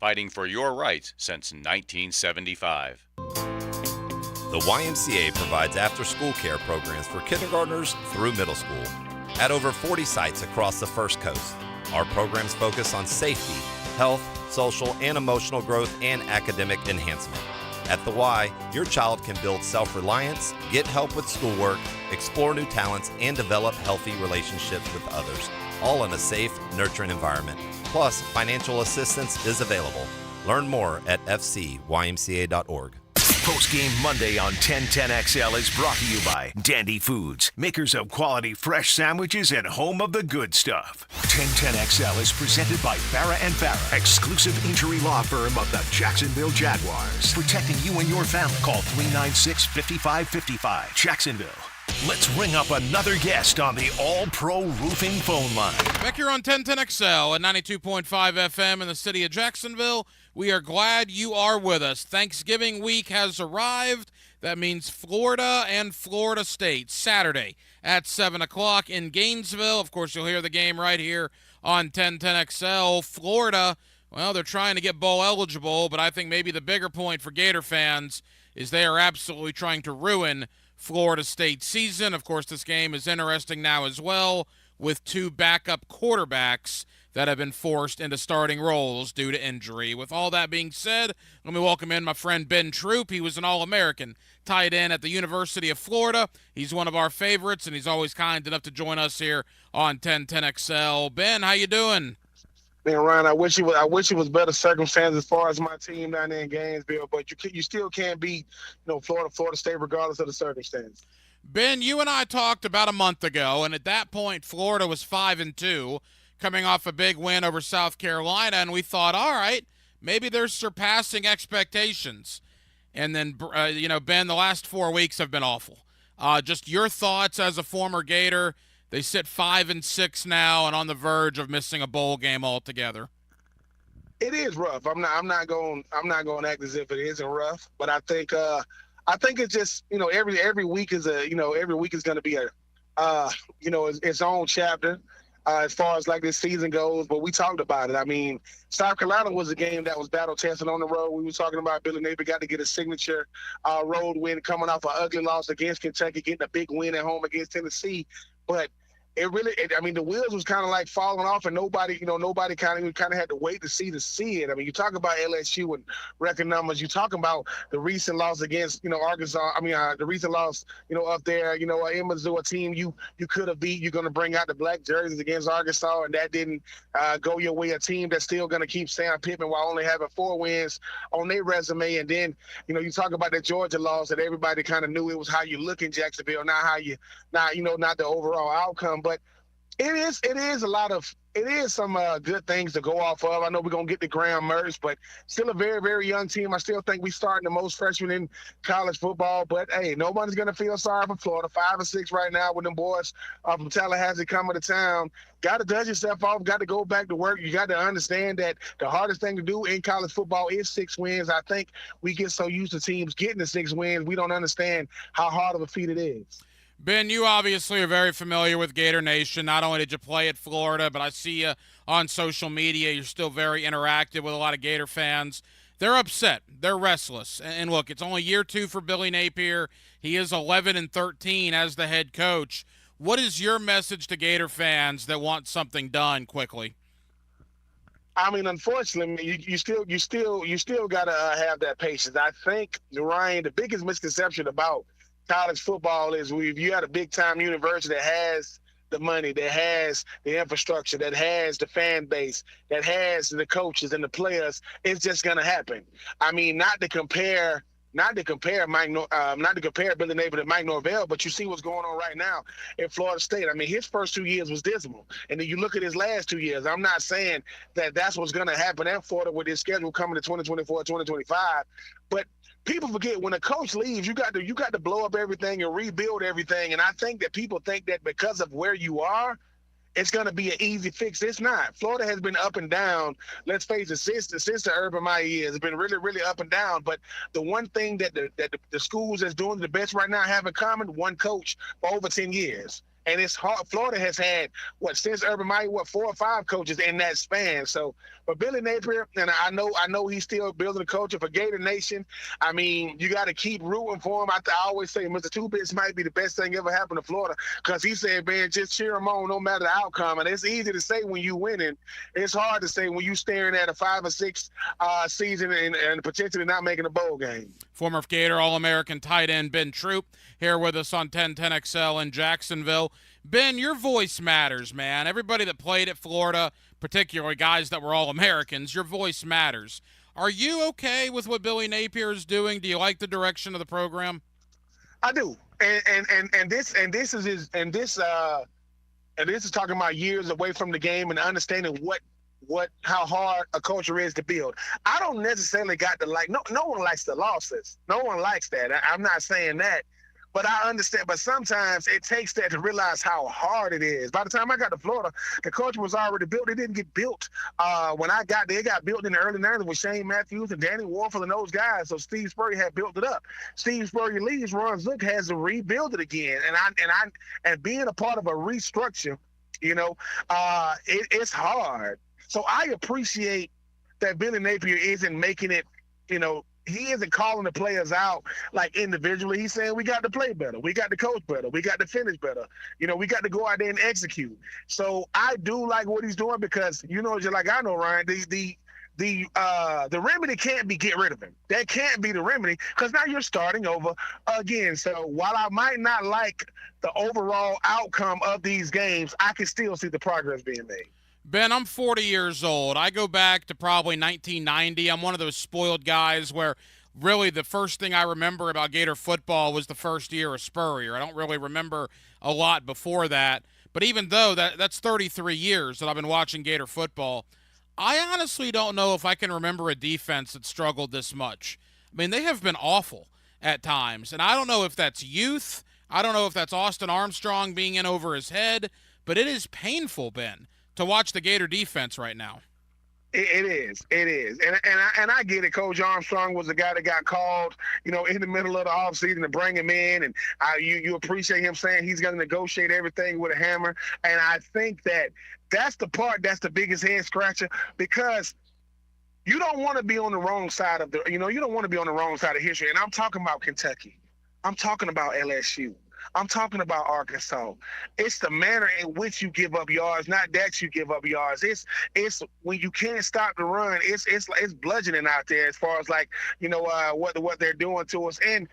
fighting for your rights since 1975. The YMCA provides after-school care programs for kindergartners through middle school at over 40 sites across the First Coast. Our programs focus on safety, health, social and emotional growth, and academic enhancement. At the Y, your child can build self-reliance, get help with schoolwork, explore new talents, and develop healthy relationships with others, all in a safe, nurturing environment. Plus, financial assistance is available. Learn more at fcymca.org. Post-game Monday on 1010XL is brought to you by Dandy Foods, makers of quality fresh sandwiches and home of the good stuff. 1010XL is presented by Farah & Farah, exclusive injury law firm of the Jacksonville Jaguars. Protecting you and your family. Call 396-5555. Jacksonville. Let's ring up another guest on the All-Pro Roofing phone line. Back here on 1010XL at 92.5 FM in the city of Jacksonville. We are glad you are with us. Thanksgiving week has arrived. That means Florida and Florida State, Saturday at 7 o'clock in Gainesville. Of course, you'll hear the game right here on 1010XL. Florida, well, they're trying to get bowl eligible, but I think maybe the bigger point for Gator fans is they are absolutely trying to ruin Florida State's season. Of course, this game is interesting now as well with two backup quarterbacks that have been forced into starting roles due to injury. With all that being said, let me welcome in my friend Ben Troop. He was an All-American tight end at the University of Florida. He's one of our favorites, and he's always kind enough to join us here on 1010XL. Ben, how you doing? Man, Ryan, I wish it was better circumstances as far as my team down there in Gainesville, but you still can't beat Florida State regardless of the circumstance. Ben, you and I talked about a month ago, and at that point, Florida was 5-2. Coming off a big win over South Carolina, and we thought, all right, maybe they're surpassing expectations. And then, Ben, the last 4 weeks have been awful. Just your thoughts as a former Gator. They sit 5-6 now and on the verge of missing a bowl game altogether. It is rough. I'm not going to act as if it isn't rough, but I think it's just every week is every week is going to be its own chapter. As far as like this season goes, but we talked about it. I mean, South Carolina was a game that was battle tested on the road. We were talking about Billy Napier got to get a signature road win coming off an ugly loss against Kentucky, getting a big win at home against Tennessee. But the wheels was kind of like falling off, and nobody kind of had to wait to see it. I mean, you talk about LSU and record numbers. You talk about the recent loss against Arkansas. The recent loss up there. In Mizzou, a team you could have beat. You're going to bring out the black jerseys against Arkansas, and that didn't go your way. A team that's still going to keep Sam Pittman while only having 4 wins on their resume. And then you talk about the Georgia loss that everybody kind of knew it was how you look in Jacksonville, not the overall outcome. But it is some good things to go off of. I know we're going to get to Graham Mertz, but still a very, very young team. I still think we're starting the most freshmen in college football. But, hey, nobody's going to feel sorry for Florida. 5-6 right now with them boys from Tallahassee coming to town. Got to dust yourself off. Got to go back to work. You got to understand that the hardest thing to do in college football is 6 wins. I think we get so used to teams getting the 6 wins, we don't understand how hard of a feat it is. Ben, you obviously are very familiar with Gator Nation. Not only did you play at Florida, but I see you on social media. You're still very interactive with a lot of Gator fans. They're upset. They're restless. And look, it's only year 2 for Billy Napier. He is 11-13 as the head coach. What is your message to Gator fans that want something done quickly? I mean, unfortunately, you still got to have that patience. I think, Ryan, the biggest misconception about college football is if you had a big-time university that has the money, that has the infrastructure, that has the fan base, that has the coaches and the players, it's just going to happen. I mean, not to compare Billy Napier to Mike Norvell, but you see what's going on right now in Florida State. I mean, his first 2 years was dismal, and then you look at his last 2 years. I'm not saying that that's what's going to happen at Florida with his schedule coming to 2024, 2025, but people forget when a coach leaves, you got to blow up everything and rebuild everything. And I think that people think that because of where you are, it's going to be an easy fix. It's not. Florida has been up and down. Let's face it, since the Urban Meyer years, it's been really, really up and down. But the one thing that the schools that's doing the best right now have in common, one coach for over 10 years. And it's hard. Florida has had, since Urban Meyer, 4 or 5 coaches in that span. So, but Billy Napier, and I know he's still building a culture for Gator Nation. I mean, you got to keep rooting for him. I always say Mr. Two Bits might be the best thing ever happened to Florida, because he said, man, just cheer him on no matter the outcome. And it's easy to say when you winning. It's hard to say when you staring at a 5 or 6 season and potentially not making a bowl game. Former Gator All-American tight end Ben Troop here with us on 1010XL in Jacksonville. Ben, your voice matters, man. Everybody that played at Florida, particularly guys that were All-Americans, your voice matters. Are you okay with what Billy Napier is doing? Do you like the direction of the program? I do. And this is talking about years away from the game and understanding how hard a culture is to build. I don't necessarily got to like. No one likes the losses. No one likes that. I'm not saying that. But I understand. But sometimes it takes that to realize how hard it is. By the time I got to Florida, the culture was already built. It didn't get built when I got there. It got built in the early 90s with Shane Matthews and Danny Warfel and those guys. So Steve Spurrier had built it up. Steve Spurrier leaves. Ron Zook has to rebuild it again. And being a part of a restructure, it's hard. So I appreciate that Billy Napier isn't making it, he isn't calling the players out like individually. He's saying we got to play better. We got to coach better. We got to finish better. We got to go out there and execute. So I do like what he's doing because, just like I know, Ryan, the remedy can't be get rid of him. That can't be the remedy because now you're starting over again. So while I might not like the overall outcome of these games, I can still see the progress being made. Ben, I'm 40 years old. I go back to probably 1990. I'm one of those spoiled guys where really the first thing I remember about Gator football was the first year of Spurrier. I don't really remember a lot before that. But even though that's 33 years that I've been watching Gator football, I honestly don't know if I can remember a defense that struggled this much. I mean, they have been awful at times. And I don't know if that's youth. I don't know if that's Austin Armstrong being in over his head. But it is painful, Ben, to watch the Gator defense right now. It is. And I get it. Coach Armstrong was the guy that got called, in the middle of the offseason to bring him in. And you appreciate him saying he's going to negotiate everything with a hammer. And I think that's the part that's the biggest head scratcher because you don't want to be on the wrong side of you don't want to be on the wrong side of history. And I'm talking about Kentucky. I'm talking about LSU. I'm talking about Arkansas. It's the manner in which you give up yards, not that you give up yards. It's when you can't stop the run. It's bludgeoning out there as far as what they're doing to us. And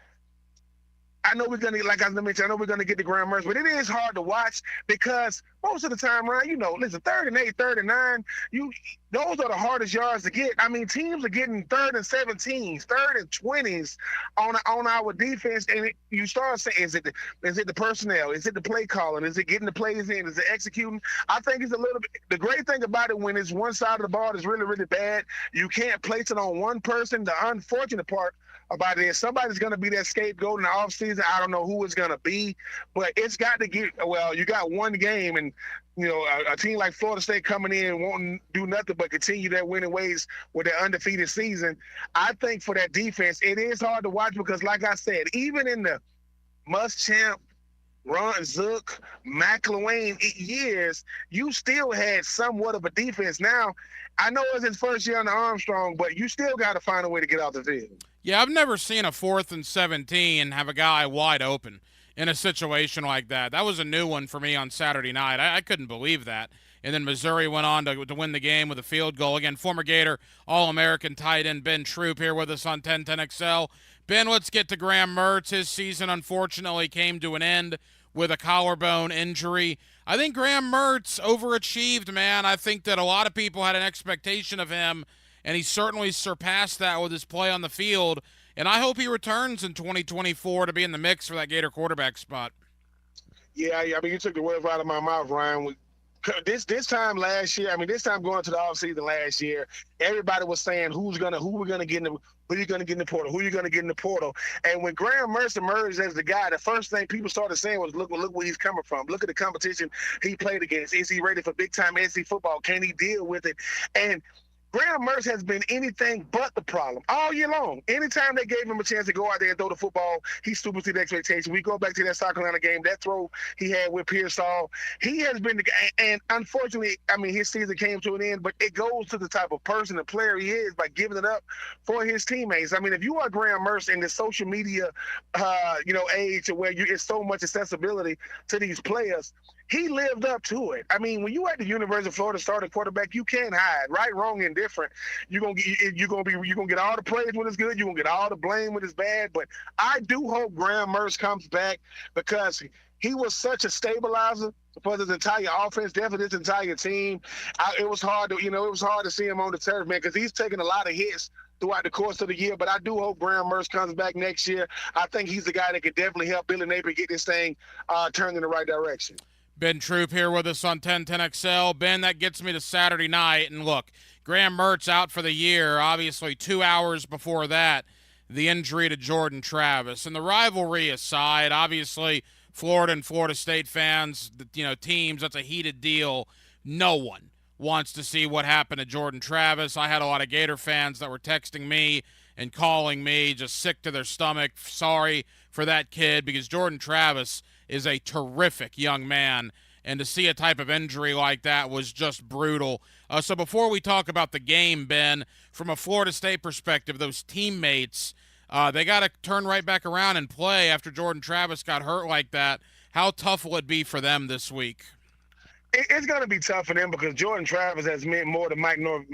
I know we're gonna, like I mentioned, I know we're gonna get the Graham Mertz, but it is hard to watch because most of the time, Ryan, listen, 3rd and 8, 3rd and 9, those are the hardest yards to get. I mean, teams are getting 3rd and 17s, 3rd and 20s on our defense, and you start saying, is it the personnel? Is it the play calling? Is it getting the plays in? Is it executing? I think it's a little bit. The great thing about it when it's one side of the ball is really, really bad, you can't place it on one person. The unfortunate part about it is somebody's going to be that scapegoat in the offseason. I don't know who it's going to be, but it's got to get – well, you got one game, and, a team like Florida State coming in won't do nothing but continue their winning ways with their undefeated season. I think for that defense, it is hard to watch because, like I said, even in the Muschamp, Ron Zook, McElwain years, you still had somewhat of a defense. Now, I know it's his first year under Armstrong, but you still got to find a way to get out the field. Yeah, I've never seen a 4th and 17 have a guy wide open in a situation like that. That was a new one for me on Saturday night. I couldn't believe that. And then Missouri went on to win the game with a field goal. Again, former Gator All-American tight end Ben Troop here with us on 1010XL. Ben, let's get to Graham Mertz. His season, unfortunately, came to an end with a collarbone injury. I think Graham Mertz overachieved, man. I think that a lot of people had an expectation of him, and he certainly surpassed that with his play on the field. And I hope he returns in 2024 to be in the mix for that Gator quarterback spot. Yeah, I mean, you took the words out of my mouth, Ryan. This time last year, this time going to the offseason last year, everybody was saying who we're gonna get in the portal, who you gonna get in the portal. And when Graham Mertz emerged as the guy, the first thing people started saying was, look where he's coming from. Look at the competition he played against. Is he ready for big time SEC football? Can he deal with it? And Graham Mertz has been anything but the problem all year long. Anytime they gave him a chance to go out there and throw the football, he superseded expectations. We go back to that South Carolina game, that throw he had with Pearsall. He has been the guy, and unfortunately, I mean, his season came to an end, but it goes to the type of person and player he is by giving it up for his teammates. I mean, if you are Graham Mertz in the social media, age to where it's so much accessibility to these players, he lived up to it. I mean, when you at the University of Florida starting quarterback, you can't hide. Right, wrong, and different. You're gonna get all the praise when it's good. You're gonna get all the blame when it's bad. But I do hope Graham Mertz comes back because he was such a stabilizer for this entire offense, definitely this entire team. It was hard to see him on the turf, man, because he's taking a lot of hits throughout the course of the year. But I do hope Graham Mertz comes back next year. I think he's the guy that could definitely help Billy Napier get this thing turned in the right direction. Ben Troop here with us on 1010XL. Ben, that gets me to Saturday night. And look, Graham Mertz out for the year. Obviously, 2 hours before that, the injury to Jordan Travis. And the rivalry aside, obviously, Florida and Florida State fans, teams, that's a heated deal. No one wants to see what happened to Jordan Travis. I had a lot of Gator fans that were texting me and calling me, just sick to their stomach, sorry for that kid, because Jordan Travis is a terrific young man, and to see a type of injury like that was just brutal. So before we talk about the game, Ben, from a Florida State perspective, those teammates, they got to turn right back around and play after Jordan Travis got hurt like that. How tough will it be for them this week? It's going to be tough for them because Jordan Travis has meant more to Mike Norvell.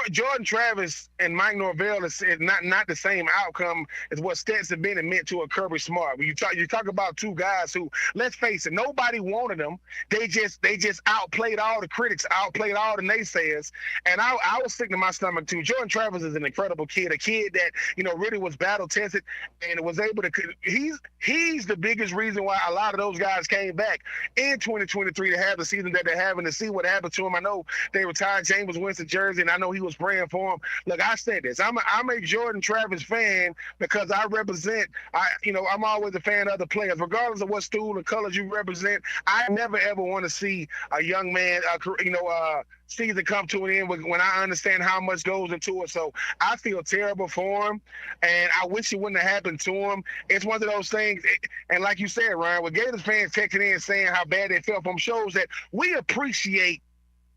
Jordan Travis and Mike Norvell is not the same outcome as what Stetson Bennett meant to a Kirby Smart. When you talk about two guys who, let's face it, nobody wanted them. They just outplayed all the critics, outplayed all the naysayers. And I was sick to my stomach too. Jordan Travis is an incredible kid, a kid that really was battle tested and was able to. He's the biggest reason why a lot of those guys came back in 2023 to have the season that they're having, to see what happened to him. I know they retired James Winston jersey, and I know he was praying for him. Look, I said this. I'm a Jordan Travis fan because I represent. I'm always a fan of the players, regardless of what stool and colors you represent. I never ever want to see a young man, season come to an end when I understand how much goes into it. So I feel terrible for him, and I wish it wouldn't have happened to him. It's one of those things, and like you said, Ryan, with Gators fans texting in saying how bad they felt from shows that we appreciate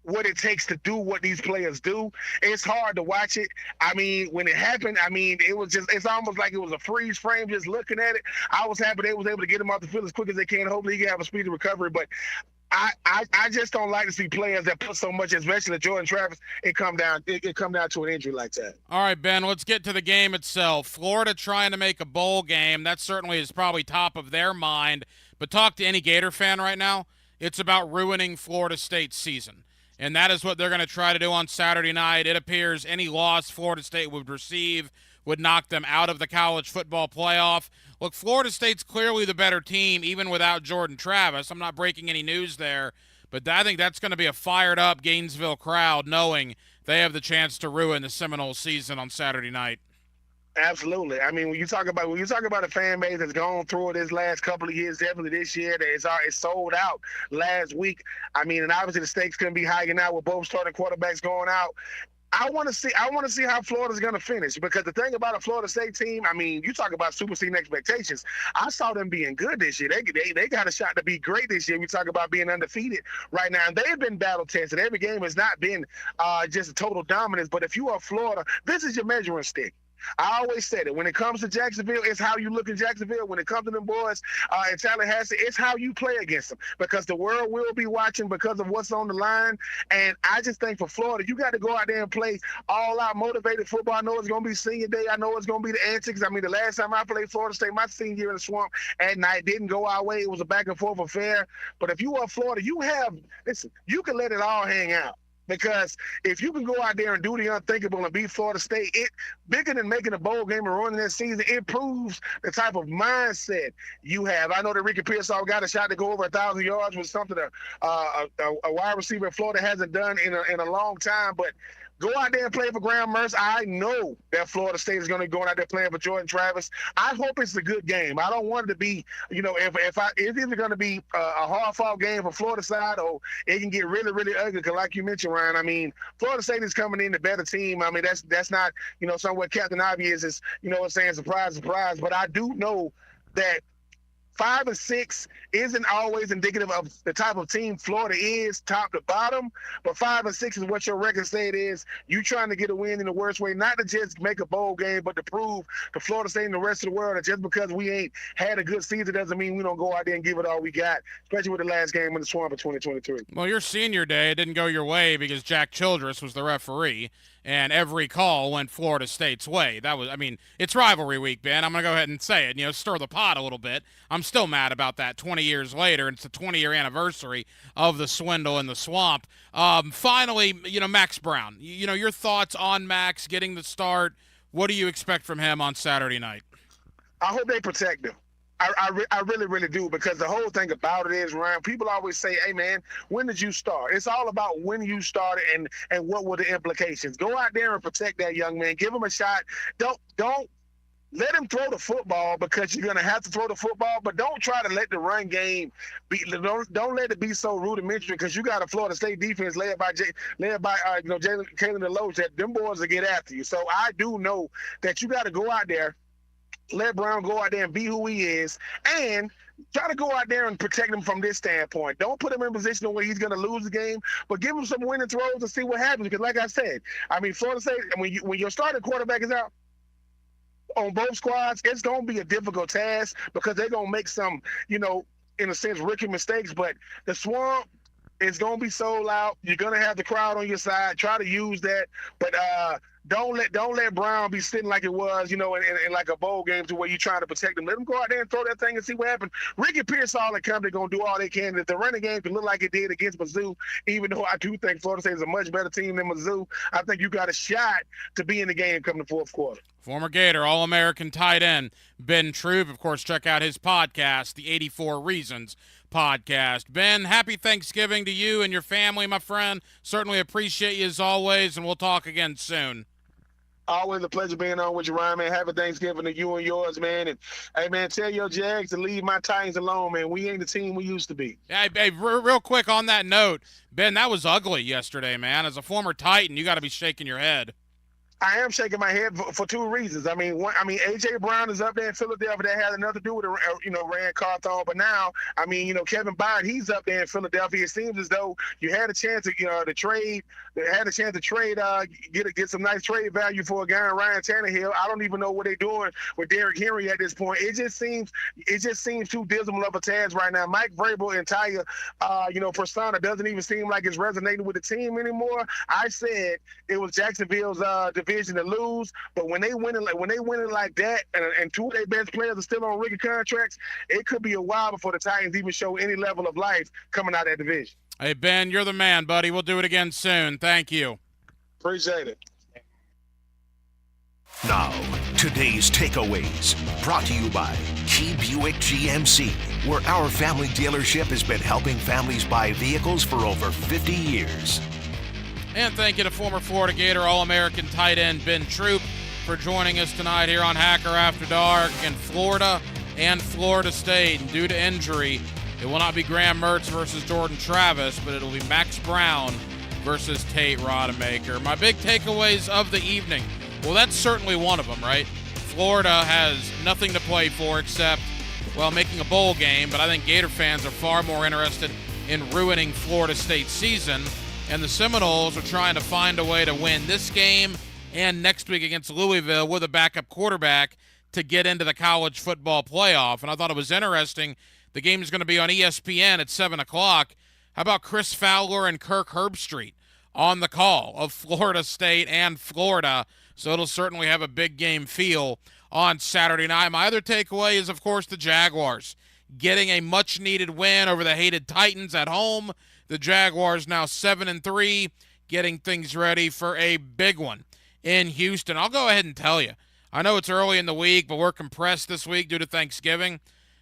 what it takes to do what these players do. It's hard to watch it. I mean, when it happened, it's almost like it was a freeze frame just looking at it. I was happy they was able to get him off the field as quick as they can. Hopefully he can have a speedy recovery, but I just don't like to see players that put so much, especially Jordan Travis, it come down to an injury like that. All right, Ben, let's get to the game itself. Florida trying to make a bowl game. That certainly is probably top of their mind. But talk to any Gator fan right now. It's about ruining Florida State's season. And that is what they're going to try to do on Saturday night. It appears any loss Florida State would receive would knock them out of the college football playoff. Look, Florida State's clearly the better team, even without Jordan Travis. I'm not breaking any news there, but I think that's going to be a fired-up Gainesville crowd knowing they have the chance to ruin the Seminoles season on Saturday night. Absolutely. I mean, when you talk about a fan base that's gone through it this last couple of years, definitely this year, it's sold out last week. I mean, and obviously the stakes couldn't be higher now with both starting quarterbacks going out. I want to see how Florida's going to finish, because the thing about a Florida State team, I mean, you talk about superseding expectations. I saw them being good this year. They got a shot to be great this year. We talk about being undefeated right now, and they've been battle tested. Every game has not been just a total dominance. But if you are Florida, this is your measuring stick. I always said it. When it comes to Jacksonville, it's how you look in Jacksonville. When it comes to them boys in Tallahassee, it's how you play against them, because the world will be watching because of what's on the line. And I just think for Florida, you got to go out there and play all-out motivated football. I know it's going to be senior day. I know it's going to be the antics. I mean, the last time I played Florida State, my senior year in the Swamp at night, didn't go our way. It was a back-and-forth affair. But if you are Florida, you can let it all hang out. Because if you can go out there and do the unthinkable and beat Florida State, it bigger than making a bowl game and running that season, it proves the type of mindset you have. I know that Ricky Pearsall got a shot to go over 1,000 yards, was something a wide receiver in Florida hasn't done in a long time. But Go out there and play for Graham Mertz. I know that Florida State is going to be going out there playing for Jordan Travis. I hope it's a good game. I don't want it to be, it's either going to be a hard-fought game for Florida side, or it can get really, really ugly. Because like you mentioned, Ryan, I mean, Florida State is coming in the better team. I mean, that's not, somewhere Captain Obvious is, saying surprise, surprise. But I do know that 5 and 6 isn't always indicative of the type of team Florida is, top to bottom. But 5 and 6 is what your record say it is. You trying to get a win in the worst way, not to just make a bowl game, but to prove to Florida State and the rest of the world that just because we ain't had a good season doesn't mean we don't go out there and give it all we got, especially with the last game in the Swamp of 2023. Well, your senior day didn't go your way because Jack Childress was the referee, and every call went Florida State's way. It's rivalry week, Ben. I'm going to go ahead and say it, stir the pot a little bit. I'm still mad about that 20 years later. It's the 20-year anniversary of the swindle in the Swamp. Finally, Max Brown. Your thoughts on Max getting the start. What do you expect from him on Saturday night? I hope they protect him. I really, really do, because the whole thing about it is, Ryan, people always say, hey, man, when did you start? It's all about when you started and what were the implications. Go out there and protect that young man. Give him a shot. Don't let him throw the football, because you're going to have to throw the football, but don't try to let the run game be. Don't let it be so rudimentary, because you got a Florida State defense led by Kalen DeLoach, that them boys will get after you. So I do know that you got to go out there, let Brown go out there and be who he is, and try to go out there and protect him from this standpoint. Don't put him in a position where he's going to lose the game, but give him some winning throws and see what happens. Because like I said, Florida State, when your starting quarterback is out on both squads, it's going to be a difficult task, because they're going to make some, in a sense, rookie mistakes. But the Swamp is going to be sold out. You're going to have the crowd on your side. Try to use that, but don't let Brown be sitting like it was, in like a bowl game, to where you're trying to protect him. Let him go out there and throw that thing and see what happens. Ricky Pearsall and company going to do all they can. If the running game can look like it did against Mizzou, even though I do think Florida State is a much better team than Mizzou, I think you got a shot to be in the game come the fourth quarter. Former Gator, All-American tight end, Ben Troop. Of course, check out his podcast, the 84 Reasons podcast. Ben, happy Thanksgiving to you and your family, my friend. Certainly appreciate you as always, and we'll talk again soon. Always a pleasure being on with you, Ryan, man. Happy Thanksgiving to you and yours, man. And, hey, man, tell your Jags to leave my Titans alone, man. We ain't the team we used to be. Hey, real quick on that note, Ben, that was ugly yesterday, man. As a former Titan, you got to be shaking your head. I am shaking my head for two reasons. A.J. Brown is up there in Philadelphia. That had nothing to do with, Rand Carthon. But now, Kevin Byard, he's up there in Philadelphia. It seems as though you had a chance to, trade. They had a chance to trade, get some nice trade value for a guy in Ryan Tannehill. I don't even know what they're doing with Derrick Henry at this point. It just seems too dismal of a task right now. Mike Vrabel entire, persona doesn't even seem like it's resonating with the team anymore. I said it was Jacksonville's division to lose, but when they win it like that, and two of their best players are still on rookie contracts, it could be a while before the Titans even show any level of life coming out of that division. Hey, Ben, you're the man, buddy. We'll do it again soon. Thank you. Appreciate it. Now, today's takeaways, brought to you by Key Buick GMC, where our family dealership has been helping families buy vehicles for over 50 years. And thank you to former Florida Gator All-American tight end Ben Troop for joining us tonight here on Hacker After Dark. In Florida and Florida State, and due to injury, it will not be Graham Mertz versus Jordan Travis, but it'll be Max Brown versus Tate Rodemaker. My big takeaways of the evening. Well, that's certainly one of them, right? Florida has nothing to play for except, making a bowl game, but I think Gator fans are far more interested in ruining Florida State's season. And the Seminoles are trying to find a way to win this game and next week against Louisville with a backup quarterback to get into the college football playoff. And I thought it was interesting. The game is going to be on ESPN at 7 o'clock. How about Chris Fowler and Kirk Herbstreit on the call of Florida State and Florida? So it'll certainly have a big game feel on Saturday night. My other takeaway is, of course, the Jaguars getting a much-needed win over the hated Titans at home. The Jaguars now 7-3, getting things ready for a big one in Houston. I'll go ahead and tell you, I know it's early in the week, but we're compressed this week due to Thanksgiving.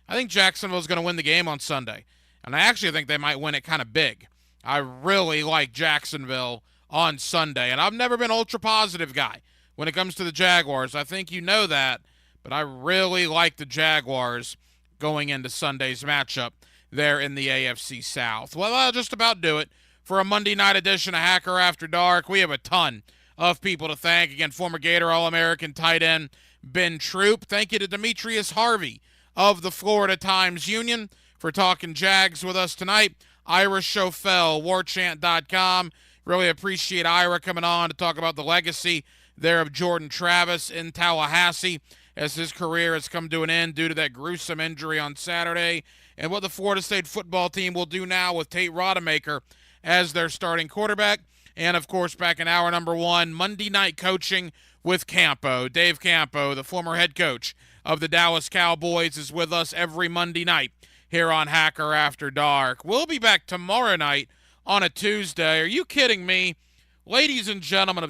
I think Jacksonville's going to win the game on Sunday, and I actually think they might win it kind of big. I really like Jacksonville on Sunday. And I've never been ultra positive guy when it comes to the Jaguars. I think you know that, but I really like the Jaguars going into Sunday's matchup there in the AFC South. Well, that'll just about do it for a Monday night edition of Hacker After Dark. We have a ton of people to thank. Again, former Gator All-American tight end Ben Troop. Thank you to Demetrius Harvey of the Florida Times-Union for talking Jags with us tonight. Ira Schofel, warchant.com. Really appreciate Ira coming on to talk about the legacy there of Jordan Travis in Tallahassee as his career has come to an end due to that gruesome injury on Saturday, and what the Florida State football team will do now with Tate Rodemaker as their starting quarterback. And, of course, back in hour number 1, Monday night coaching with Campo. Dave Campo, the former head coach of the Dallas Cowboys, is with us every Monday night here on Hacker After Dark. We'll be back tomorrow night on a Tuesday. Are you kidding me? Ladies and gentlemen of